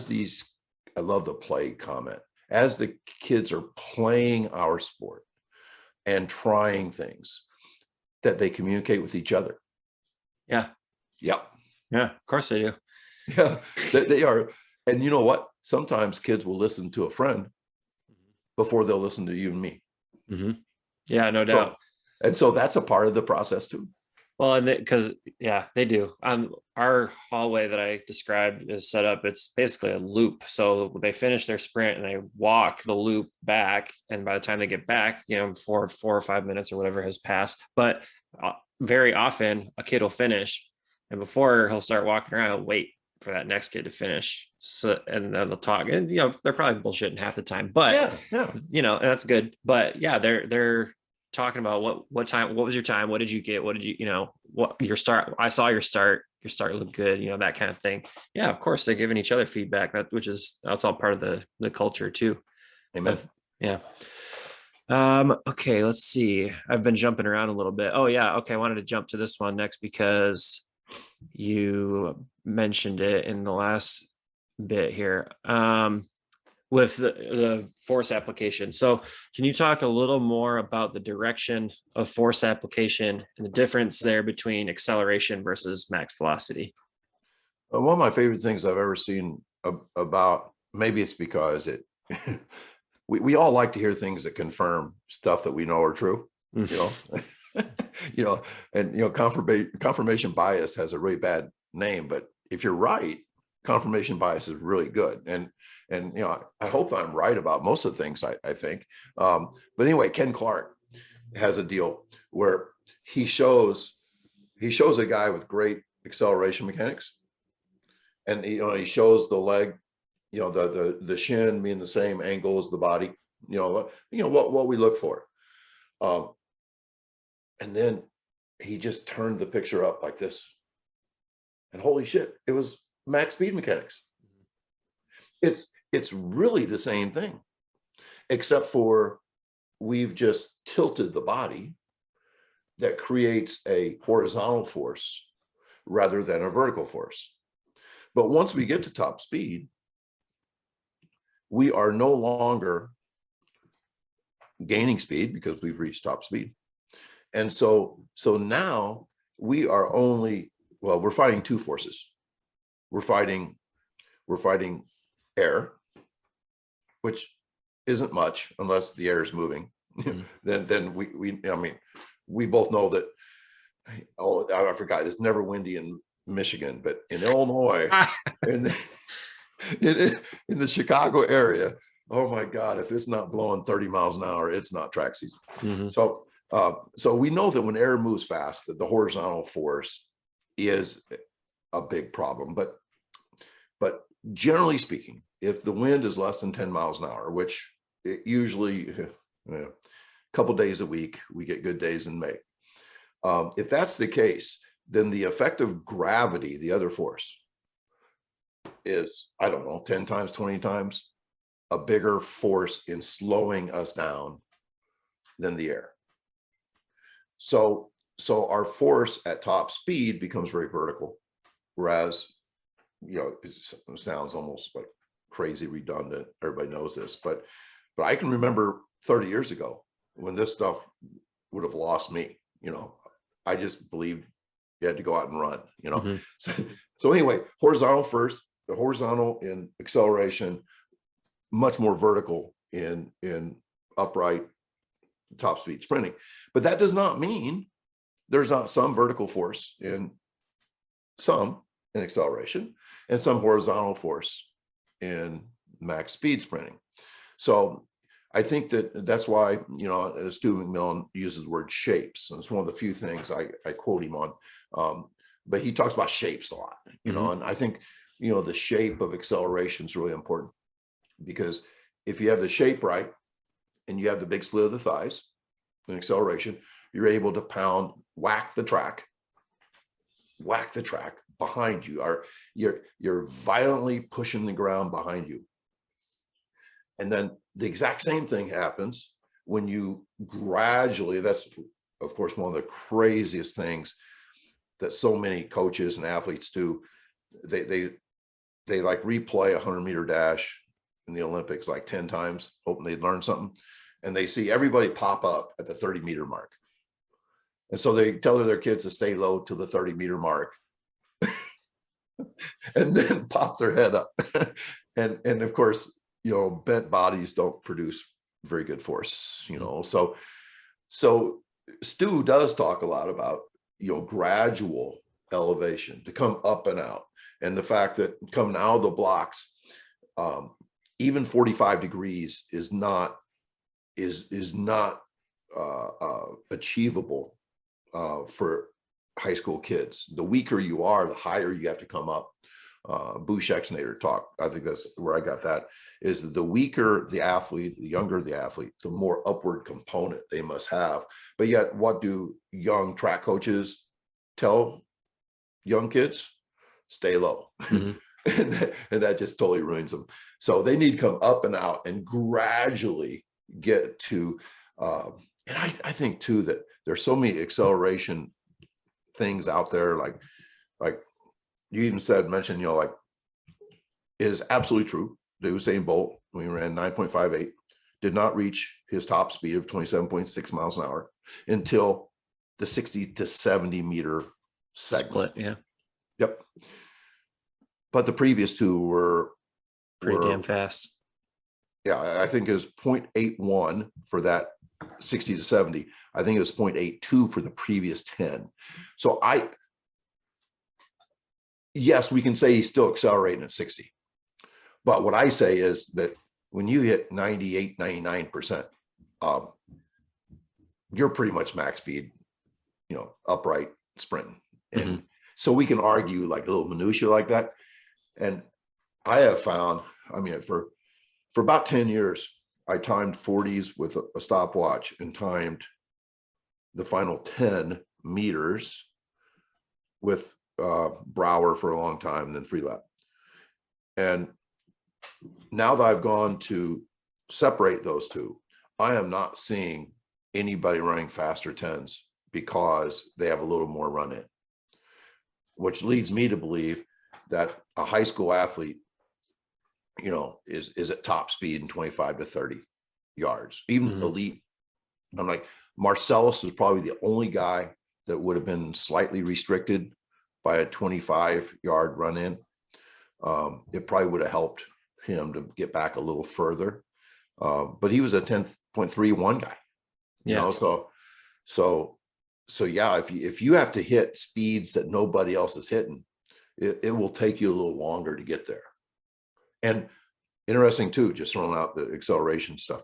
love the play comment, as the kids are playing our sport and trying things, that they communicate with each other? Yeah. Yeah. Yeah, of course they do. Yeah, they are. And you know what? Sometimes kids will listen to a friend before they'll listen to you and me. Mm-hmm. Yeah, no doubt. So that's a part of the process too. Well, and because they do. Our hallway that I described is set up. It's basically a loop. So they finish their sprint and they walk the loop back. And by the time they get back, 4 or 5 minutes or whatever has passed. But very often a kid will finish, and before he'll start walking around, he'll wait for that next kid to finish. So, and then they'll talk. And they're probably bullshitting half the time. But and that's good. But yeah, they're talking about what time, what was your time, what did you get, what did you what your start, I saw your start looked good, that kind of thing. Yeah, of course they're giving each other feedback, that's all part of the culture too. Amen. Yeah. Okay, let's see, I've been jumping around a little bit. Oh yeah, okay, I wanted to jump to this one next because you mentioned it in the last bit here. With the force application. So can you talk a little more about the direction of force application and the difference there between acceleration versus max velocity? One of my favorite things I've ever seen about, maybe it's because we all like to hear things that confirm stuff that we know are true, and confirmation bias has a really bad name, but if you're right, confirmation bias is really good. And I hope I'm right about most of the things I think. But anyway, Ken Clark, has a deal where he shows a guy with great acceleration mechanics, and he shows the leg, the shin being the same angle as the body, what we look for. And then he just turned the picture up like this, and holy shit, it was max speed mechanics. It's really the same thing, except for we've just tilted the body that creates a horizontal force rather than a vertical force. But once we get to top speed, we are no longer gaining speed because we've reached top speed. And so now we are we're fighting two forces. We're fighting air, which isn't much unless the air is moving. Mm-hmm. then we both know that. Oh, I forgot, it's never windy in Michigan, but in Illinois, in the Chicago area, oh my God, if it's not blowing 30 miles an hour, it's not track season. Mm-hmm. So we know that when air moves fast, that the horizontal force is a big problem. But generally speaking, if the wind is less than 10 miles an hour, which it usually, a couple days a week, we get good days in May. If that's the case, then the effect of gravity, the other force, is, I don't know, 10 times, 20 times a bigger force in slowing us down than the air. So our force at top speed becomes very vertical, whereas, it sounds almost like crazy redundant. Everybody knows this, but I can remember 30 years ago when this stuff would have lost me. I just believed you had to go out and run, Mm-hmm. So anyway, horizontal first, the horizontal in acceleration, much more vertical in upright top speed sprinting. But that does not mean there's not some vertical force in acceleration and some horizontal force in max speed sprinting. So I think that's why, Stu McMillan uses the word shapes. And it's one of the few things I quote him on. But he talks about shapes a lot, mm-hmm. And I think, the shape of acceleration is really important, because if you have the shape right and you have the big split of the thighs in acceleration, you're able to whack the track behind you. You're violently pushing the ground behind you. And then the exact same thing happens when you gradually, that's of course one of the craziest things that so many coaches and athletes do. They like replay a 100-meter dash in the Olympics like 10 times, hoping they'd learn something. And they see everybody pop up at the 30-meter mark. And so they tell their kids to stay low to the 30-meter mark and then pop their head up. and of course, bent bodies don't produce very good force, So Stu does talk a lot about, gradual elevation to come up and out. And the fact that coming out of the blocks, even 45 degrees is not achievable for high school kids. The weaker you are, the higher you have to come up. Bush Exnator talk, I think that's where I got that, is that the weaker the athlete, the younger the athlete, the more upward component they must have. But yet, what do young track coaches tell young kids? Stay low. Mm-hmm. and that just totally ruins them. So they need to come up and out and gradually get to, and I think too that there's so many acceleration things out there, like you even mentioned, like, it is absolutely true that Usain Bolt, when he ran 9.58, did not reach his top speed of 27.6 miles an hour until the 60 to 70 meter segment. Split, yeah. Yep. But the previous two were pretty damn fast. Yeah, I think it was 0.81 for that 60 to 70. I think it was 0.82 for the previous 10. So yes, we can say he's still accelerating at 60. But what I say is that when you hit 98, 99%, you're pretty much max speed, upright sprinting. And so we can argue like a little minutia like that. And I have found, for about 10 years, I timed 40s with a stopwatch and timed the final 10 meters with Brower for a long time, and then free lap. And now that I've gone to separate those two, I am not seeing anybody running faster 10s because they have a little more run in, which leads me to believe that a high school athlete, is at top speed in 25 to 30 yards, even elite. I'm like, Marcellus was probably the only guy that would have been slightly restricted by a 25-yard run in. It probably would have helped him to get back a little further. But he was a 10.31 guy, so yeah, if you have to hit speeds that nobody else is hitting, it will take you a little longer to get there. And interesting too, just throwing out the acceleration stuff.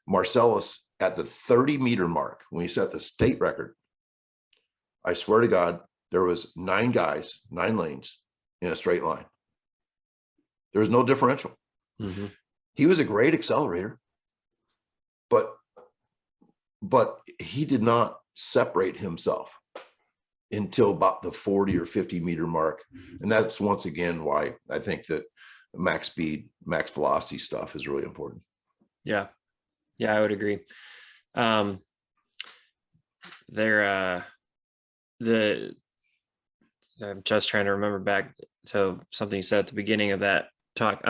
Marcellus at the 30-meter mark, when he set the state record, I swear to God, there was 9 guys, 9 lanes in a straight line. There was no differential. He was a great accelerator, but he did not separate himself until about the 40 or 50-meter mark. And that's once again why I think that max speed, max velocity stuff is really important. Yeah, I would agree. I'm just trying to remember back to something you said at the beginning of that talk.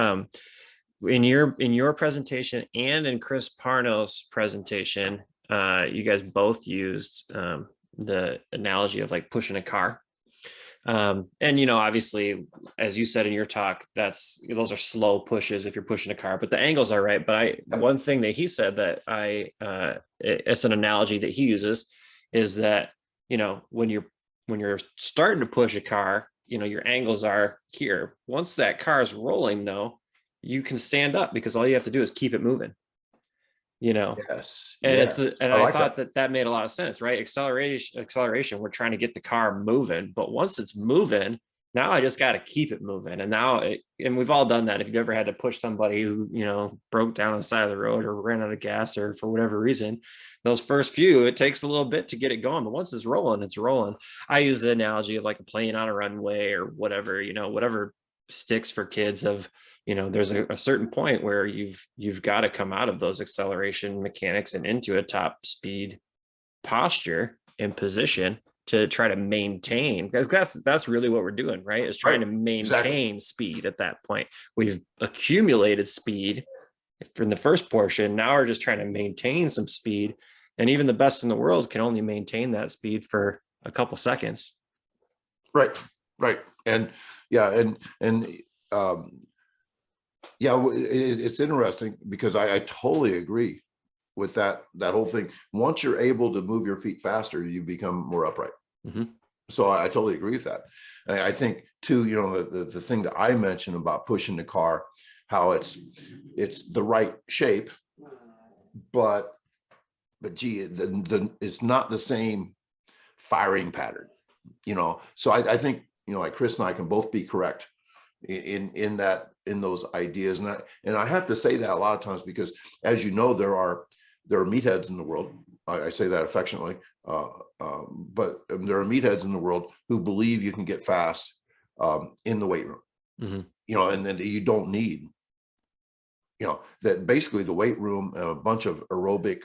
In your presentation and in Chris Parnell's presentation, you guys both used the analogy of like pushing a car. And obviously, as you said in your talk, those are slow pushes if you're pushing a car, but the angles are right. But one thing that he said that it's an analogy that he uses is that, when you're starting to push a car, your angles are here. Once that car is rolling though, you can stand up because all you have to do is keep it moving. Yes. And I thought that. that made a lot of sense, right? Acceleration, we're trying to get the car moving, but once it's moving, now I just got to keep it moving. And and we've all done that. If you've ever had to push somebody who, broke down on the side of the road or ran out of gas or for whatever reason, those first few, it takes a little bit to get it going, but once it's rolling, it's rolling. I use the analogy of like a plane on a runway or whatever, whatever sticks for kids of, there's a certain point where you've got to come out of those acceleration mechanics and into a top speed posture and position to try to maintain, because that's really what we're doing, right? Is trying to maintain speed at that point. We've accumulated speed from the first portion. Now we're just trying to maintain some speed. And even the best in the world can only maintain that speed for a couple seconds. Right. And it's interesting because I totally agree with that whole thing. Once you're able to move your feet faster, you become more upright. So I totally agree with that. And I think too, the thing that I mentioned about pushing the car, how it's the right shape, but gee, it's not the same firing pattern, So I think, like Chris and I can both be correct in those ideas. And I have to say that a lot of times because, as you know, there are meatheads in the world. I say that affectionately, but there are meatheads in the world who believe you can get fast in the weight room, and then you don't need, that basically the weight room, a bunch of aerobic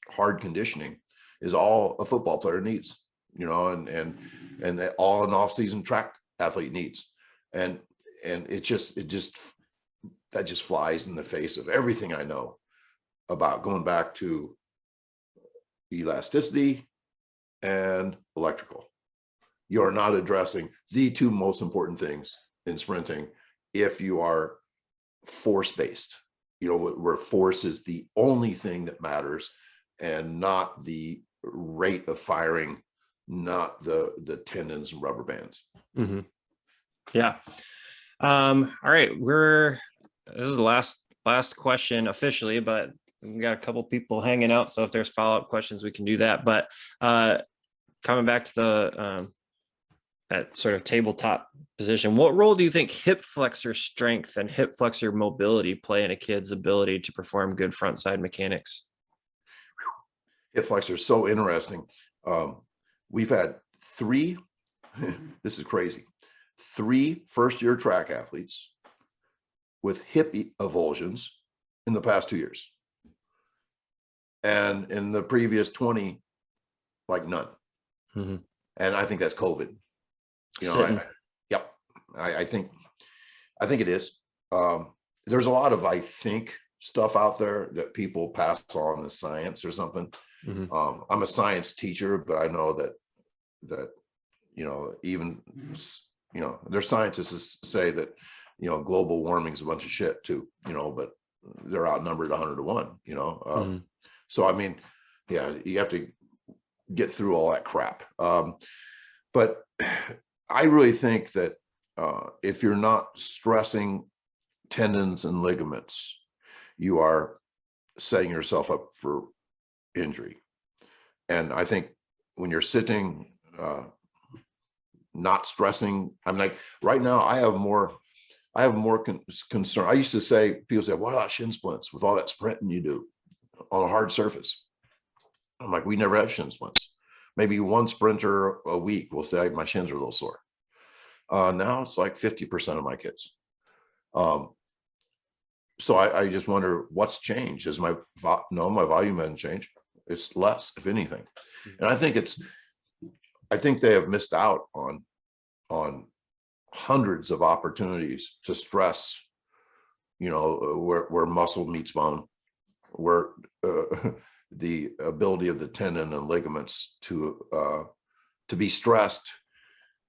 hard conditioning is all a football player needs, and that all an off-season track athlete needs. And that just flies in the face of everything I know about going back to elasticity and electrical. You're not addressing the two most important things in sprinting if you are force-based, where force is the only thing that matters and not the rate of firing, not the tendons and rubber bands. Yeah. All right. This is the last question officially, but we got a couple people hanging out, so if there's follow-up questions, we can do that. But coming back to the that sort of tabletop position, what role do you think hip flexor strength and hip flexor mobility play in a kid's ability to perform good front side mechanics? Hip flexor is so interesting. We've had three, this is crazy, 3 first-year track athletes with hip avulsions in the past 2 years. And in the previous 20, like none. Mm-hmm. And I think that's COVID. Yep. I think it is. There's a lot of, I think, stuff out there that people pass on as science or something. Mm-hmm. I'm a science teacher, but I know that, even, there's scientists that say that, global warming is a bunch of shit too, but they're outnumbered 100 to 1, mm-hmm. So, I mean, yeah, you have to get through all that crap. But I really think that if you're not stressing tendons and ligaments, you are setting yourself up for injury. And I think when you're sitting, not stressing, I'm like, right now I have more concern. I used to say, people say, what about shin splints with all that sprinting you do on a hard surface? I'm like, we never have shin splints. Maybe one sprinter a week will say my shins are a little sore. Now it's like 50% of my kids. So I just wonder what's changed. Is my volume hasn't changed. It's less, if anything. And I think they have missed out on hundreds of opportunities to stress, where muscle meets bone, where the ability of the tendon and ligaments to be stressed,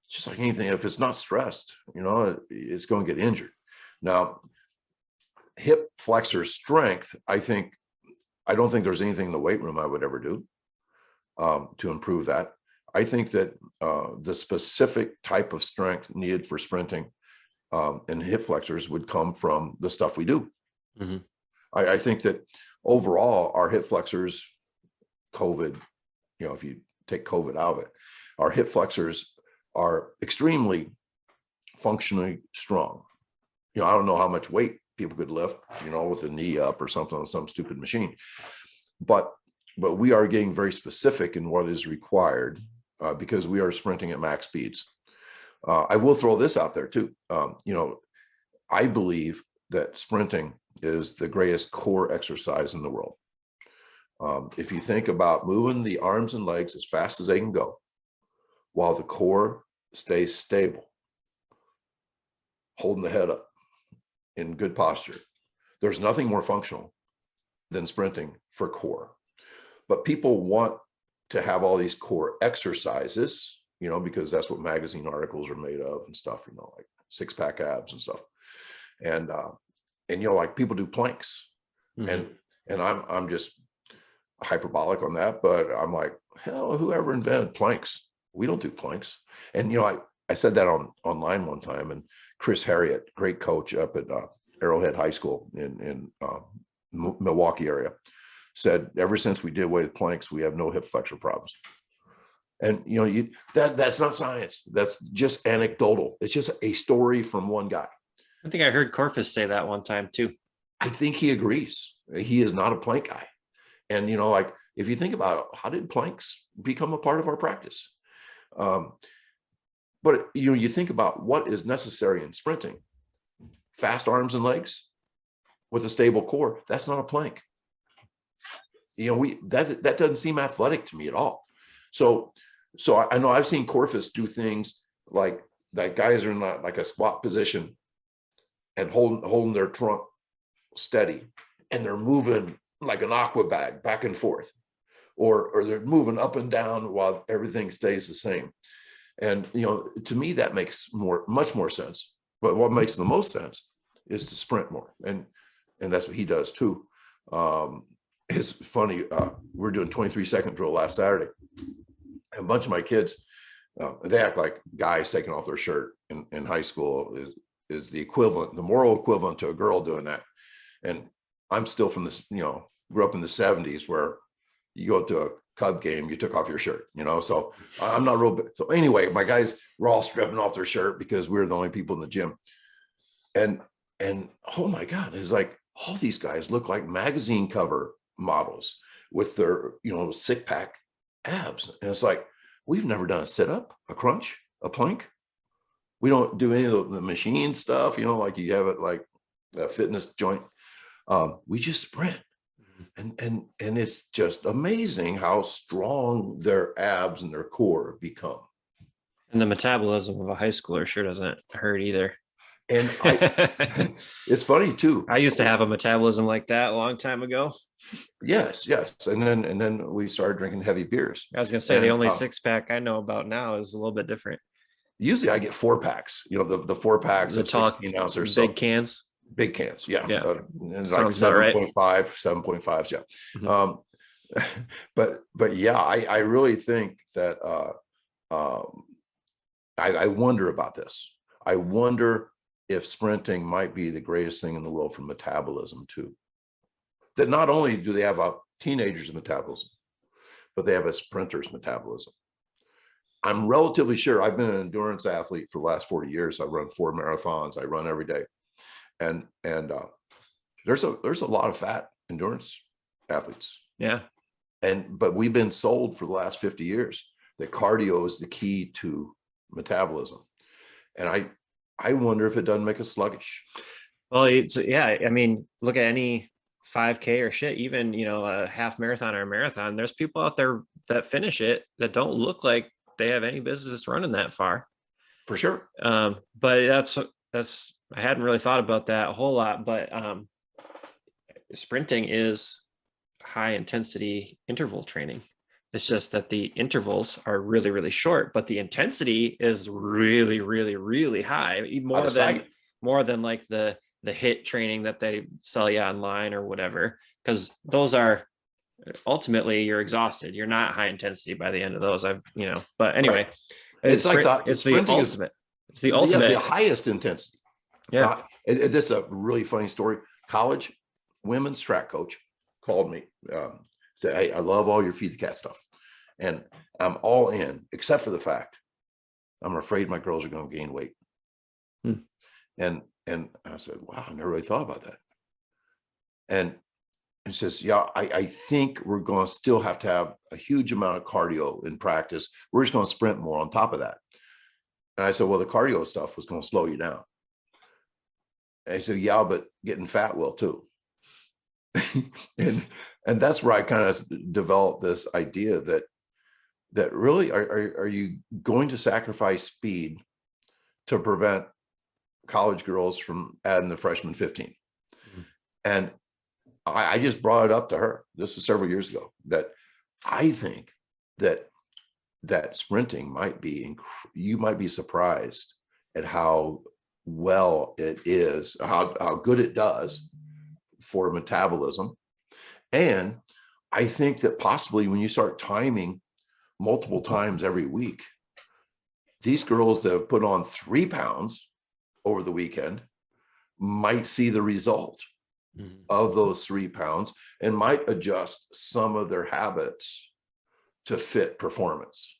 just like anything. If it's not stressed, it's going to get injured. Now, hip flexor strength, I don't think there's anything in the weight room I would ever do to improve that. I think that the specific type of strength needed for sprinting and hip flexors would come from the stuff we do. Mm-hmm. I think that overall, our hip flexors, COVID, if you take COVID out of it, our hip flexors are extremely functionally strong. I don't know how much weight people could lift, with a knee up or something on some stupid machine, but we are getting very specific in what is required because we are sprinting at max speeds. I will throw this out there too. I believe that sprinting is the greatest core exercise in the world. If you think about moving the arms and legs as fast as they can go, while the core stays stable, holding the head up in good posture, there's nothing more functional than sprinting for core. But people want to have all these core exercises, because that's what magazine articles are made of and stuff, like 6-pack abs and stuff. And like people do planks, mm-hmm. and I'm just hyperbolic on that, but I'm like, hell, whoever invented planks? We don't do planks. And I said that online one time, and Chris Harriet, great coach up at Arrowhead High School in Milwaukee area, said ever since we did away with planks, we have no hip flexor problems. And that's not science. That's just anecdotal. It's just a story from one guy. I think I heard Corfus say that one time too. I think he agrees. He is not a plank guy. And like if you think about it, how did planks become a part of our practice? But you think about what is necessary in sprinting: fast arms and legs with a stable core. That's not a plank. That doesn't seem athletic to me at all. So I know I've seen Corfus do things like that. Guys are in like a squat position and holding their trunk steady, and they're moving like an aqua bag back and forth, or they're moving up and down while everything stays the same. And to me that makes much more sense. But what makes the most sense is to sprint more, and that's what he does too. It's funny. We're doing 23-second drill last Saturday, and a bunch of my kids, they act like guys taking off their shirt in high school is the equivalent, the moral equivalent to a girl doing that. And I'm still from this, grew up in the 70s where you go to a Cub game, you took off your shirt, so I'm not real big. So anyway, my guys were all stripping off their shirt because we were the only people in the gym. And oh my God, it's like all these guys look like magazine cover models with their, six pack abs. And it's like, we've never done a sit up, a crunch, a plank. We don't do any of the machine stuff, like you have it like a fitness joint. We just sprint. And it's just amazing how strong their abs and their core become. And the metabolism of a high schooler sure doesn't hurt either. And it's funny too. I used to have a metabolism like that a long time ago. Yes. And then we started drinking heavy beers. I was gonna say the only six pack I know about now is a little bit different. Usually I get 4-packs, the 4-packs The of tall 16 ounce or big so. cans. Big cans, yeah. And like sounds about right. 7.5s, yeah. Mm-hmm. But yeah, I really think that I wonder about this. I wonder if sprinting might be the greatest thing in the world for metabolism too. That not only do they have a teenager's metabolism, but they have a sprinter's metabolism. I'm relatively sure. I've been an endurance athlete for the last 40 years. I run 4 marathons. I run every day. And there's a lot of fat endurance athletes. Yeah. But we've been sold for the last 50 years that cardio is the key to metabolism. And I wonder if it doesn't make us sluggish. Well, I mean, look at any 5K or shit, even, a half marathon or a marathon. There's people out there that finish it that don't look like they have any business running that far. For sure. But that's I hadn't really thought about that a whole lot, but sprinting is high intensity interval training. It's just that the intervals are really, really short, but the intensity is really, really, really high. More than like the HIIT training that they sell you online or whatever, because those are ultimately you're exhausted. You're not high intensity by the end of those. But anyway, right. It's like that. It's the ultimate. It's the ultimate. The highest intensity. Yeah. This is a really funny story. College women's track coach called me, said, "Hey, I love all your feed the cat stuff. And I'm all in, except for the fact I'm afraid my girls are going to gain weight." And I said, "Wow, I never really thought about that." And he says, "Yeah, I think we're going to still have to have a huge amount of cardio in practice. We're just going to sprint more on top of that." And I said, "Well, the cardio stuff was going to slow you down." And he said, "Yeah, but getting fat will too." and that's where I kind of developed this idea that really are you going to sacrifice speed to prevent college girls from adding the freshman 15? Mm-hmm. And I just brought it up to her. This was several years ago, that I think that sprinting might be, you might be surprised at how well it is, how good it does for metabolism. And I think that possibly when you start timing multiple times every week, these girls that have put on 3 pounds over the weekend might see the result of those 3 pounds and might adjust some of their habits to fit performance.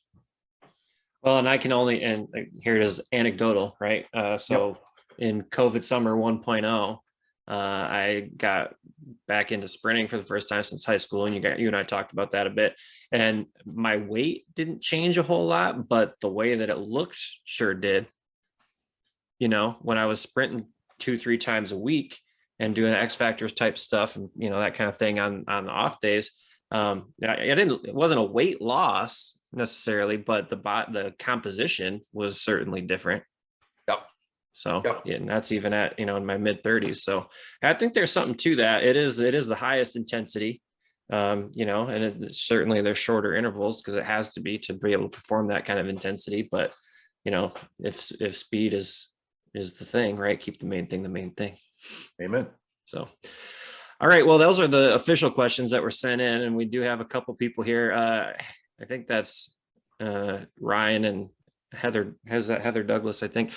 Well, and here it is anecdotal, right? In COVID summer 1.0, I got back into sprinting for the first time since high school. And you and I talked about that a bit, and my weight didn't change a whole lot, but the way that it looked sure did. When I was sprinting 2-3 times a week and doing X Factors type stuff and, that kind of thing on the off days, it wasn't a weight loss necessarily, but the composition was certainly different. Yep. So yeah, and that's even at, in my mid 30s. So I think there's something to that. It is the highest intensity, and certainly there's shorter intervals because it has to be able to perform that kind of intensity. But, if speed is the thing, right? Keep the main thing the main thing. Amen. So, all right. Well, those are the official questions that were sent in, and we do have a couple people here. I think that's Ryan and Heather Douglas, I think.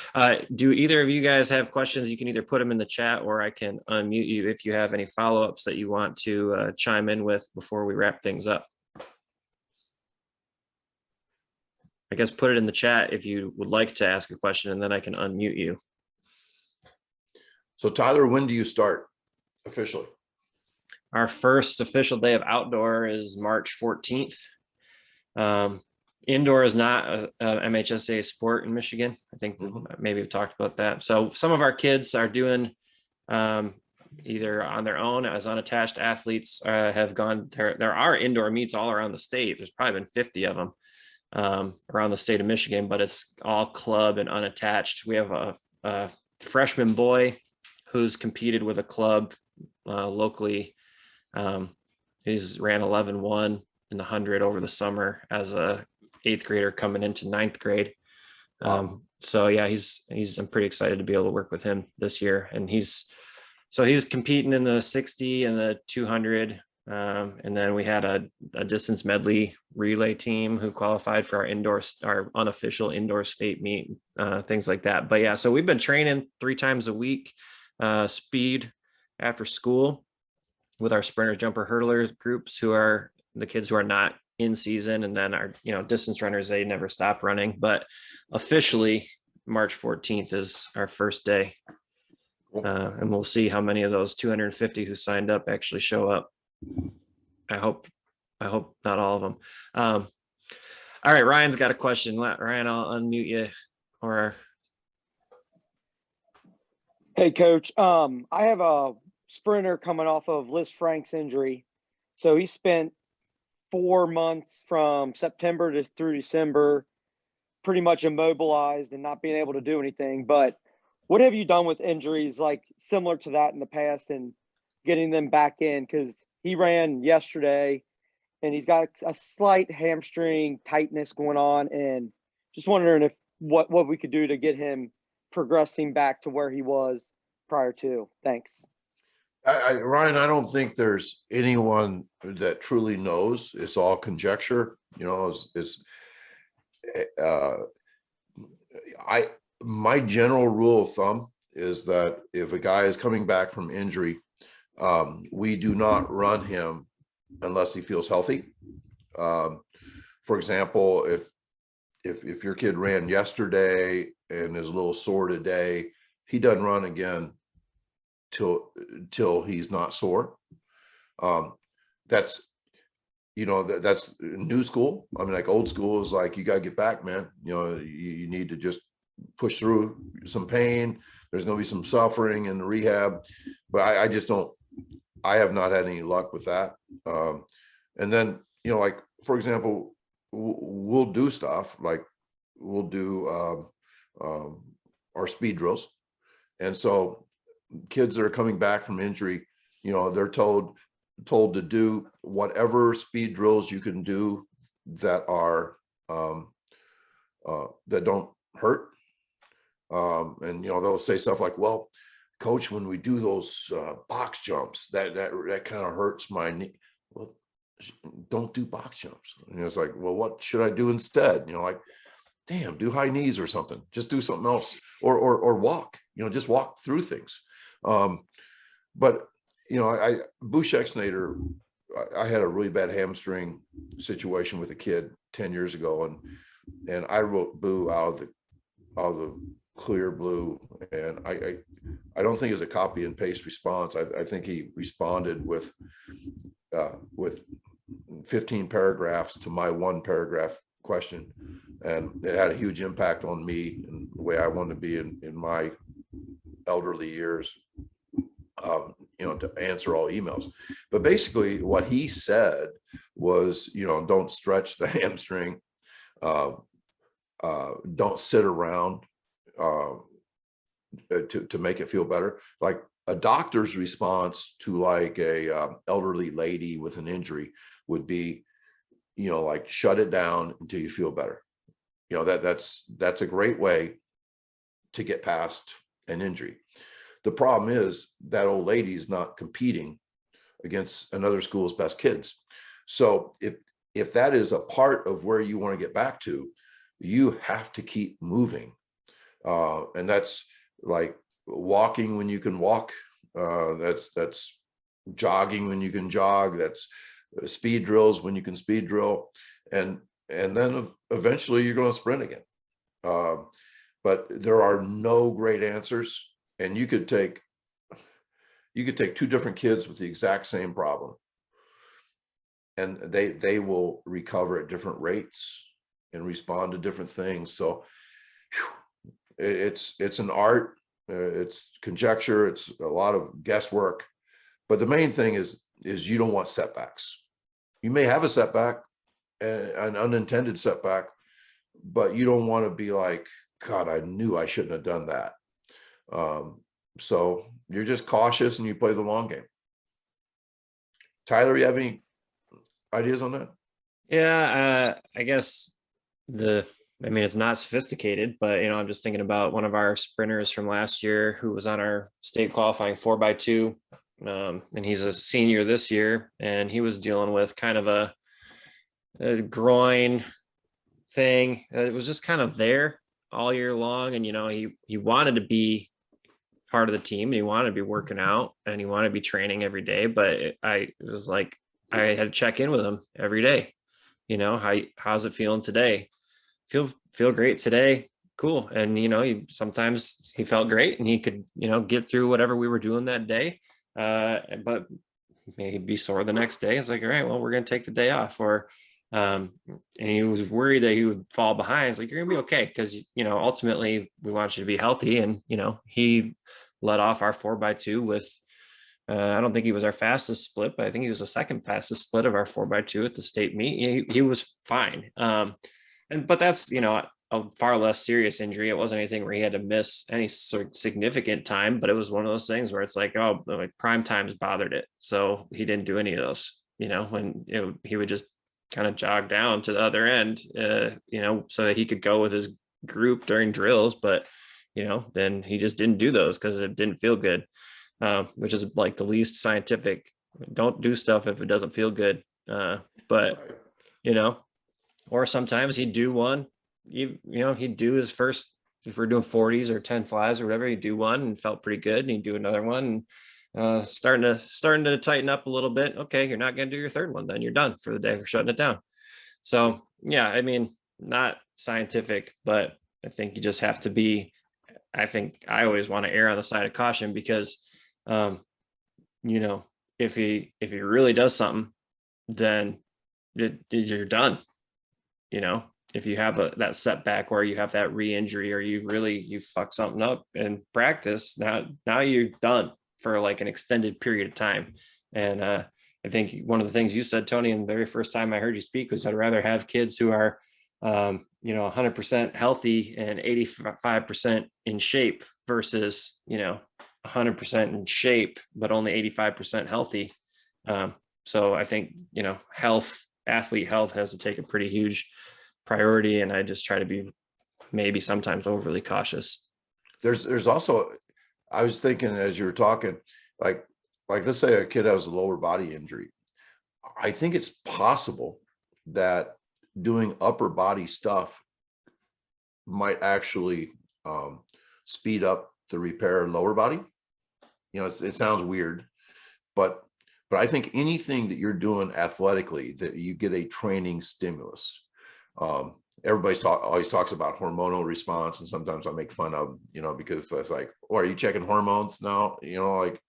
Do either of you guys have questions? You can either put them in the chat, or I can unmute you if you have any follow-ups that you want to chime in with before we wrap things up. I guess put it in the chat if you would like to ask a question, and then I can unmute you. So Tyler, when do you start officially? Our first official day of outdoor is March 14th. Indoor is not a MHSA sport in Michigan. I think maybe we've talked about that. So some of our kids are doing either on their own as unattached athletes, have gone there. There are indoor meets all around the state. There's probably been 50 of them around the state of Michigan, but it's all club and unattached. We have a freshman boy who's competed with a club locally. He's ran 11-1 in the 100 over the summer as a 8th grader coming into 9th grade. So yeah, I'm pretty excited to be able to work with him this year. And he's competing in the 60 and the 200. And then we had a distance medley relay team who qualified for our unofficial indoor state meet, things like that. But yeah, so we've been training 3 times a week, speed after school with our sprinter, jumper, hurdler groups, who are the kids who are not in season, and then our distance runners, they never stop running. But officially March 14th is our first day, and we'll see how many of those 250 who signed up actually show up. I hope not all of them. All right, Ryan's got a question. Ryan, I'll unmute you. Or hey coach, I have a sprinter coming off of Liz Frank's injury, so he spent 4 months from September through December pretty much immobilized and not being able to do anything. But what have you done with injuries like similar to that in the past and getting them back in? Because he ran yesterday and he's got a slight hamstring tightness going on, and just wondering if what we could do to get him progressing back to where he was prior to. Thanks. Ryan, I don't think there's anyone that truly knows. It's all conjecture. My general rule of thumb is that if a guy is coming back from injury, we do not run him unless he feels healthy. For example, if your kid ran yesterday and is a little sore today, he doesn't run again till he's not sore. That's that's new school. I mean, like old school is like, you got to get back, man. You need to just push through some pain. There's going to be some suffering in the rehab, but I just don't. I have not had any luck with that. And then like for example, we'll do stuff like we'll do our speed drills, and so kids that are coming back from injury, they're told to do whatever speed drills you can do that are that don't hurt. And they'll say stuff like, well, coach, when we do those box jumps, that kind of hurts my knee. Well, don't do box jumps. And it's like, well, what should I do instead? like, damn, do high knees or something. Just do something else, or walk. Just walk through things. But Bush Exnader, I had a really bad hamstring situation with a kid 10 years ago, and I wrote Boo out of the clear blue, and I don't think it's a copy and paste response. I think he responded with 15 paragraphs to my 1 paragraph question, and it had a huge impact on me and the way I want to be in my elderly years, to answer all emails. But basically what he said was, don't stretch the hamstring, don't sit around to make it feel better. Like a doctor's response to like a elderly lady with an injury would be, like shut it down until you feel better. That's a great way to get past an injury. The problem is that old lady's not competing against another school's best kids. So if that is a part of where you want to get back to, you have to keep moving. And that's like walking when you can walk. That's jogging when you can jog. That's speed drills when you can speed drill. And then eventually you're going to sprint again. But there are no great answers. And you could take two different kids with the exact same problem, and they will recover at different rates and respond to different things. So it's an art, it's conjecture, it's a lot of guesswork, but the main thing is you don't want setbacks. You may have a setback, an unintended setback, but you don't want to be like, God, I knew I shouldn't have done that. So you're just cautious and you play the long game. Tyler, you have any ideas on that? Yeah, I guess it's not sophisticated, but I'm just thinking about one of our sprinters from last year who was on our state qualifying 4x2. And he's a senior this year, and he was dealing with kind of a groin thing. It was just kind of there all year long. And, he wanted to be part of the team, and he wanted to be working out, and he wanted to be training every day. But it was like, I had to check in with him every day. How's it feeling today? Feel great today. Cool. And, sometimes he felt great and he could, get through whatever we were doing that day. But maybe be sore the next day. It's like, all right, well, we're going to take the day off. Or, and he was worried that he would fall behind. It's like, you're gonna be okay. Cause ultimately we want you to be healthy. And, he led off our 4x2 with, I don't think he was our fastest split, but I think he was the second fastest split of our 4x2 at the state meet. He was fine. But that's, a far less serious injury. It wasn't anything where he had to miss any sort of significant time, but it was one of those things where it's like, oh, like prime times bothered it. So he didn't do any of those, when he would just kind of jog down to the other end, so that he could go with his group during drills. But, then he just didn't do those because it didn't feel good, which is like the least scientific. Don't do stuff if it doesn't feel good. But, or sometimes he'd do one, he'd do his first, if we're doing 40s or 10 flies or whatever, he'd do one and felt pretty good. And he'd do another one, and starting to tighten up a little bit. Okay, you're not going to do your third one, then you're done for the day. We're shutting it down. So yeah, not scientific, but I think you just have to be, I think I always want to err on the side of caution because, if he really does something, then you're done. If you have that setback where you have that re-injury, or you fuck something up in practice, now you're done for like an extended period of time. And I think one of the things you said, Tony, in the very first time I heard you speak was I'd rather have kids who are 100% healthy and 85% in shape versus 100% in shape but only 85% healthy. So I think athlete health has to take a pretty huge priority, and I just try to be maybe sometimes overly cautious. There's also, I was thinking as you were talking, like let's say a kid has a lower body injury. I think it's possible that doing upper body stuff might actually speed up the repair of lower body. It sounds weird, but I think anything that you're doing athletically, that you get a training stimulus. Everybody always talks about hormonal response, and sometimes I make fun of because it's like, oh, are you checking hormones now? Like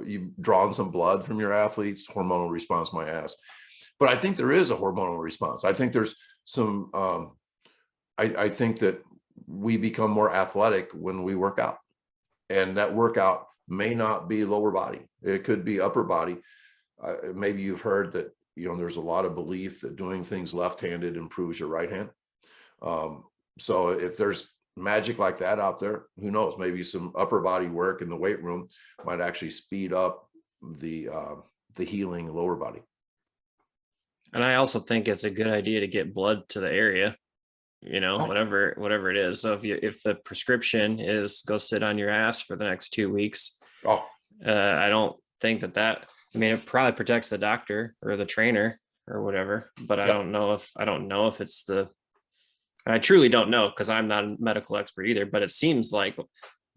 you drawing some blood from your athletes, hormonal response, my ass. But I think there is a hormonal response. I think there's some, I think that we become more athletic when we work out, and that workout may not be lower body. It could be upper body. Maybe you've heard that, there's a lot of belief that doing things left-handed improves your right hand. So if there's magic like that out there, who knows, maybe some upper body work in the weight room might actually speed up the healing lower body. And I also think it's a good idea to get blood to the area, whatever it is. So if the prescription is go sit on your ass for the next 2 weeks, I don't think that it probably protects the doctor or the trainer or whatever, but I don't know if it's And I truly don't know because I'm not a medical expert either, but it seems like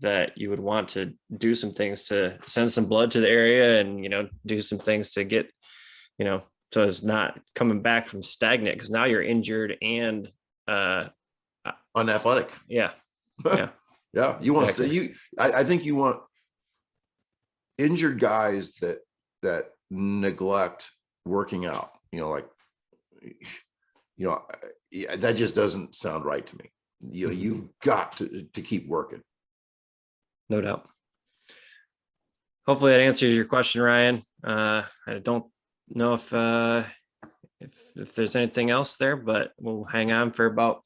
that you would want to do some things to send some blood to the area and, do some things to get, so it's not coming back from stagnant because now you're injured and unathletic. Yeah. Yeah. You want Exactly. to I think you want injured guys that neglect working out, that just doesn't sound right to me. You've got to keep working. No doubt. Hopefully that answers your question, Ryan. I don't know if there's anything else there, but we'll hang on for about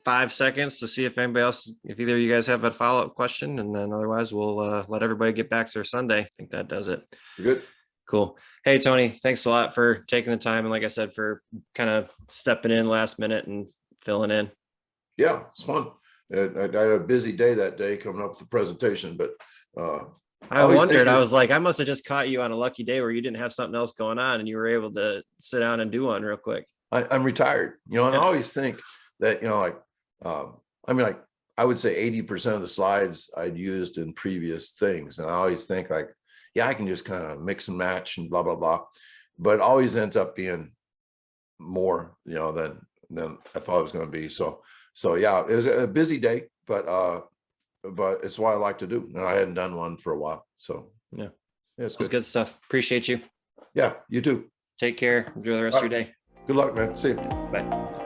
5 seconds to see if anybody else, if either of you guys have a follow-up question, and then otherwise we'll let everybody get back to their Sunday. I think that does it. Good. Cool. Hey, Tony, thanks a lot for taking the time. And like I said, for kind of stepping in last minute and filling in. Yeah, it's fun. I had a busy day that day coming up with the presentation, but I wondered, I was like, I must have just caught you on a lucky day where you didn't have something else going on and you were able to sit down and do one real quick. I'm retired, and I always think that, I would say 80% of the slides I'd used in previous things. And I always think like, yeah, I can just kind of mix and match and blah, blah, blah. But it always ends up being more, than I thought it was going to be. So yeah, it was a busy day, but it's what I like to do. And I hadn't done one for a while. So yeah, it's good stuff. Appreciate you. Yeah, you too. Take care. Enjoy the rest of your day. Good luck, man. See you. Bye.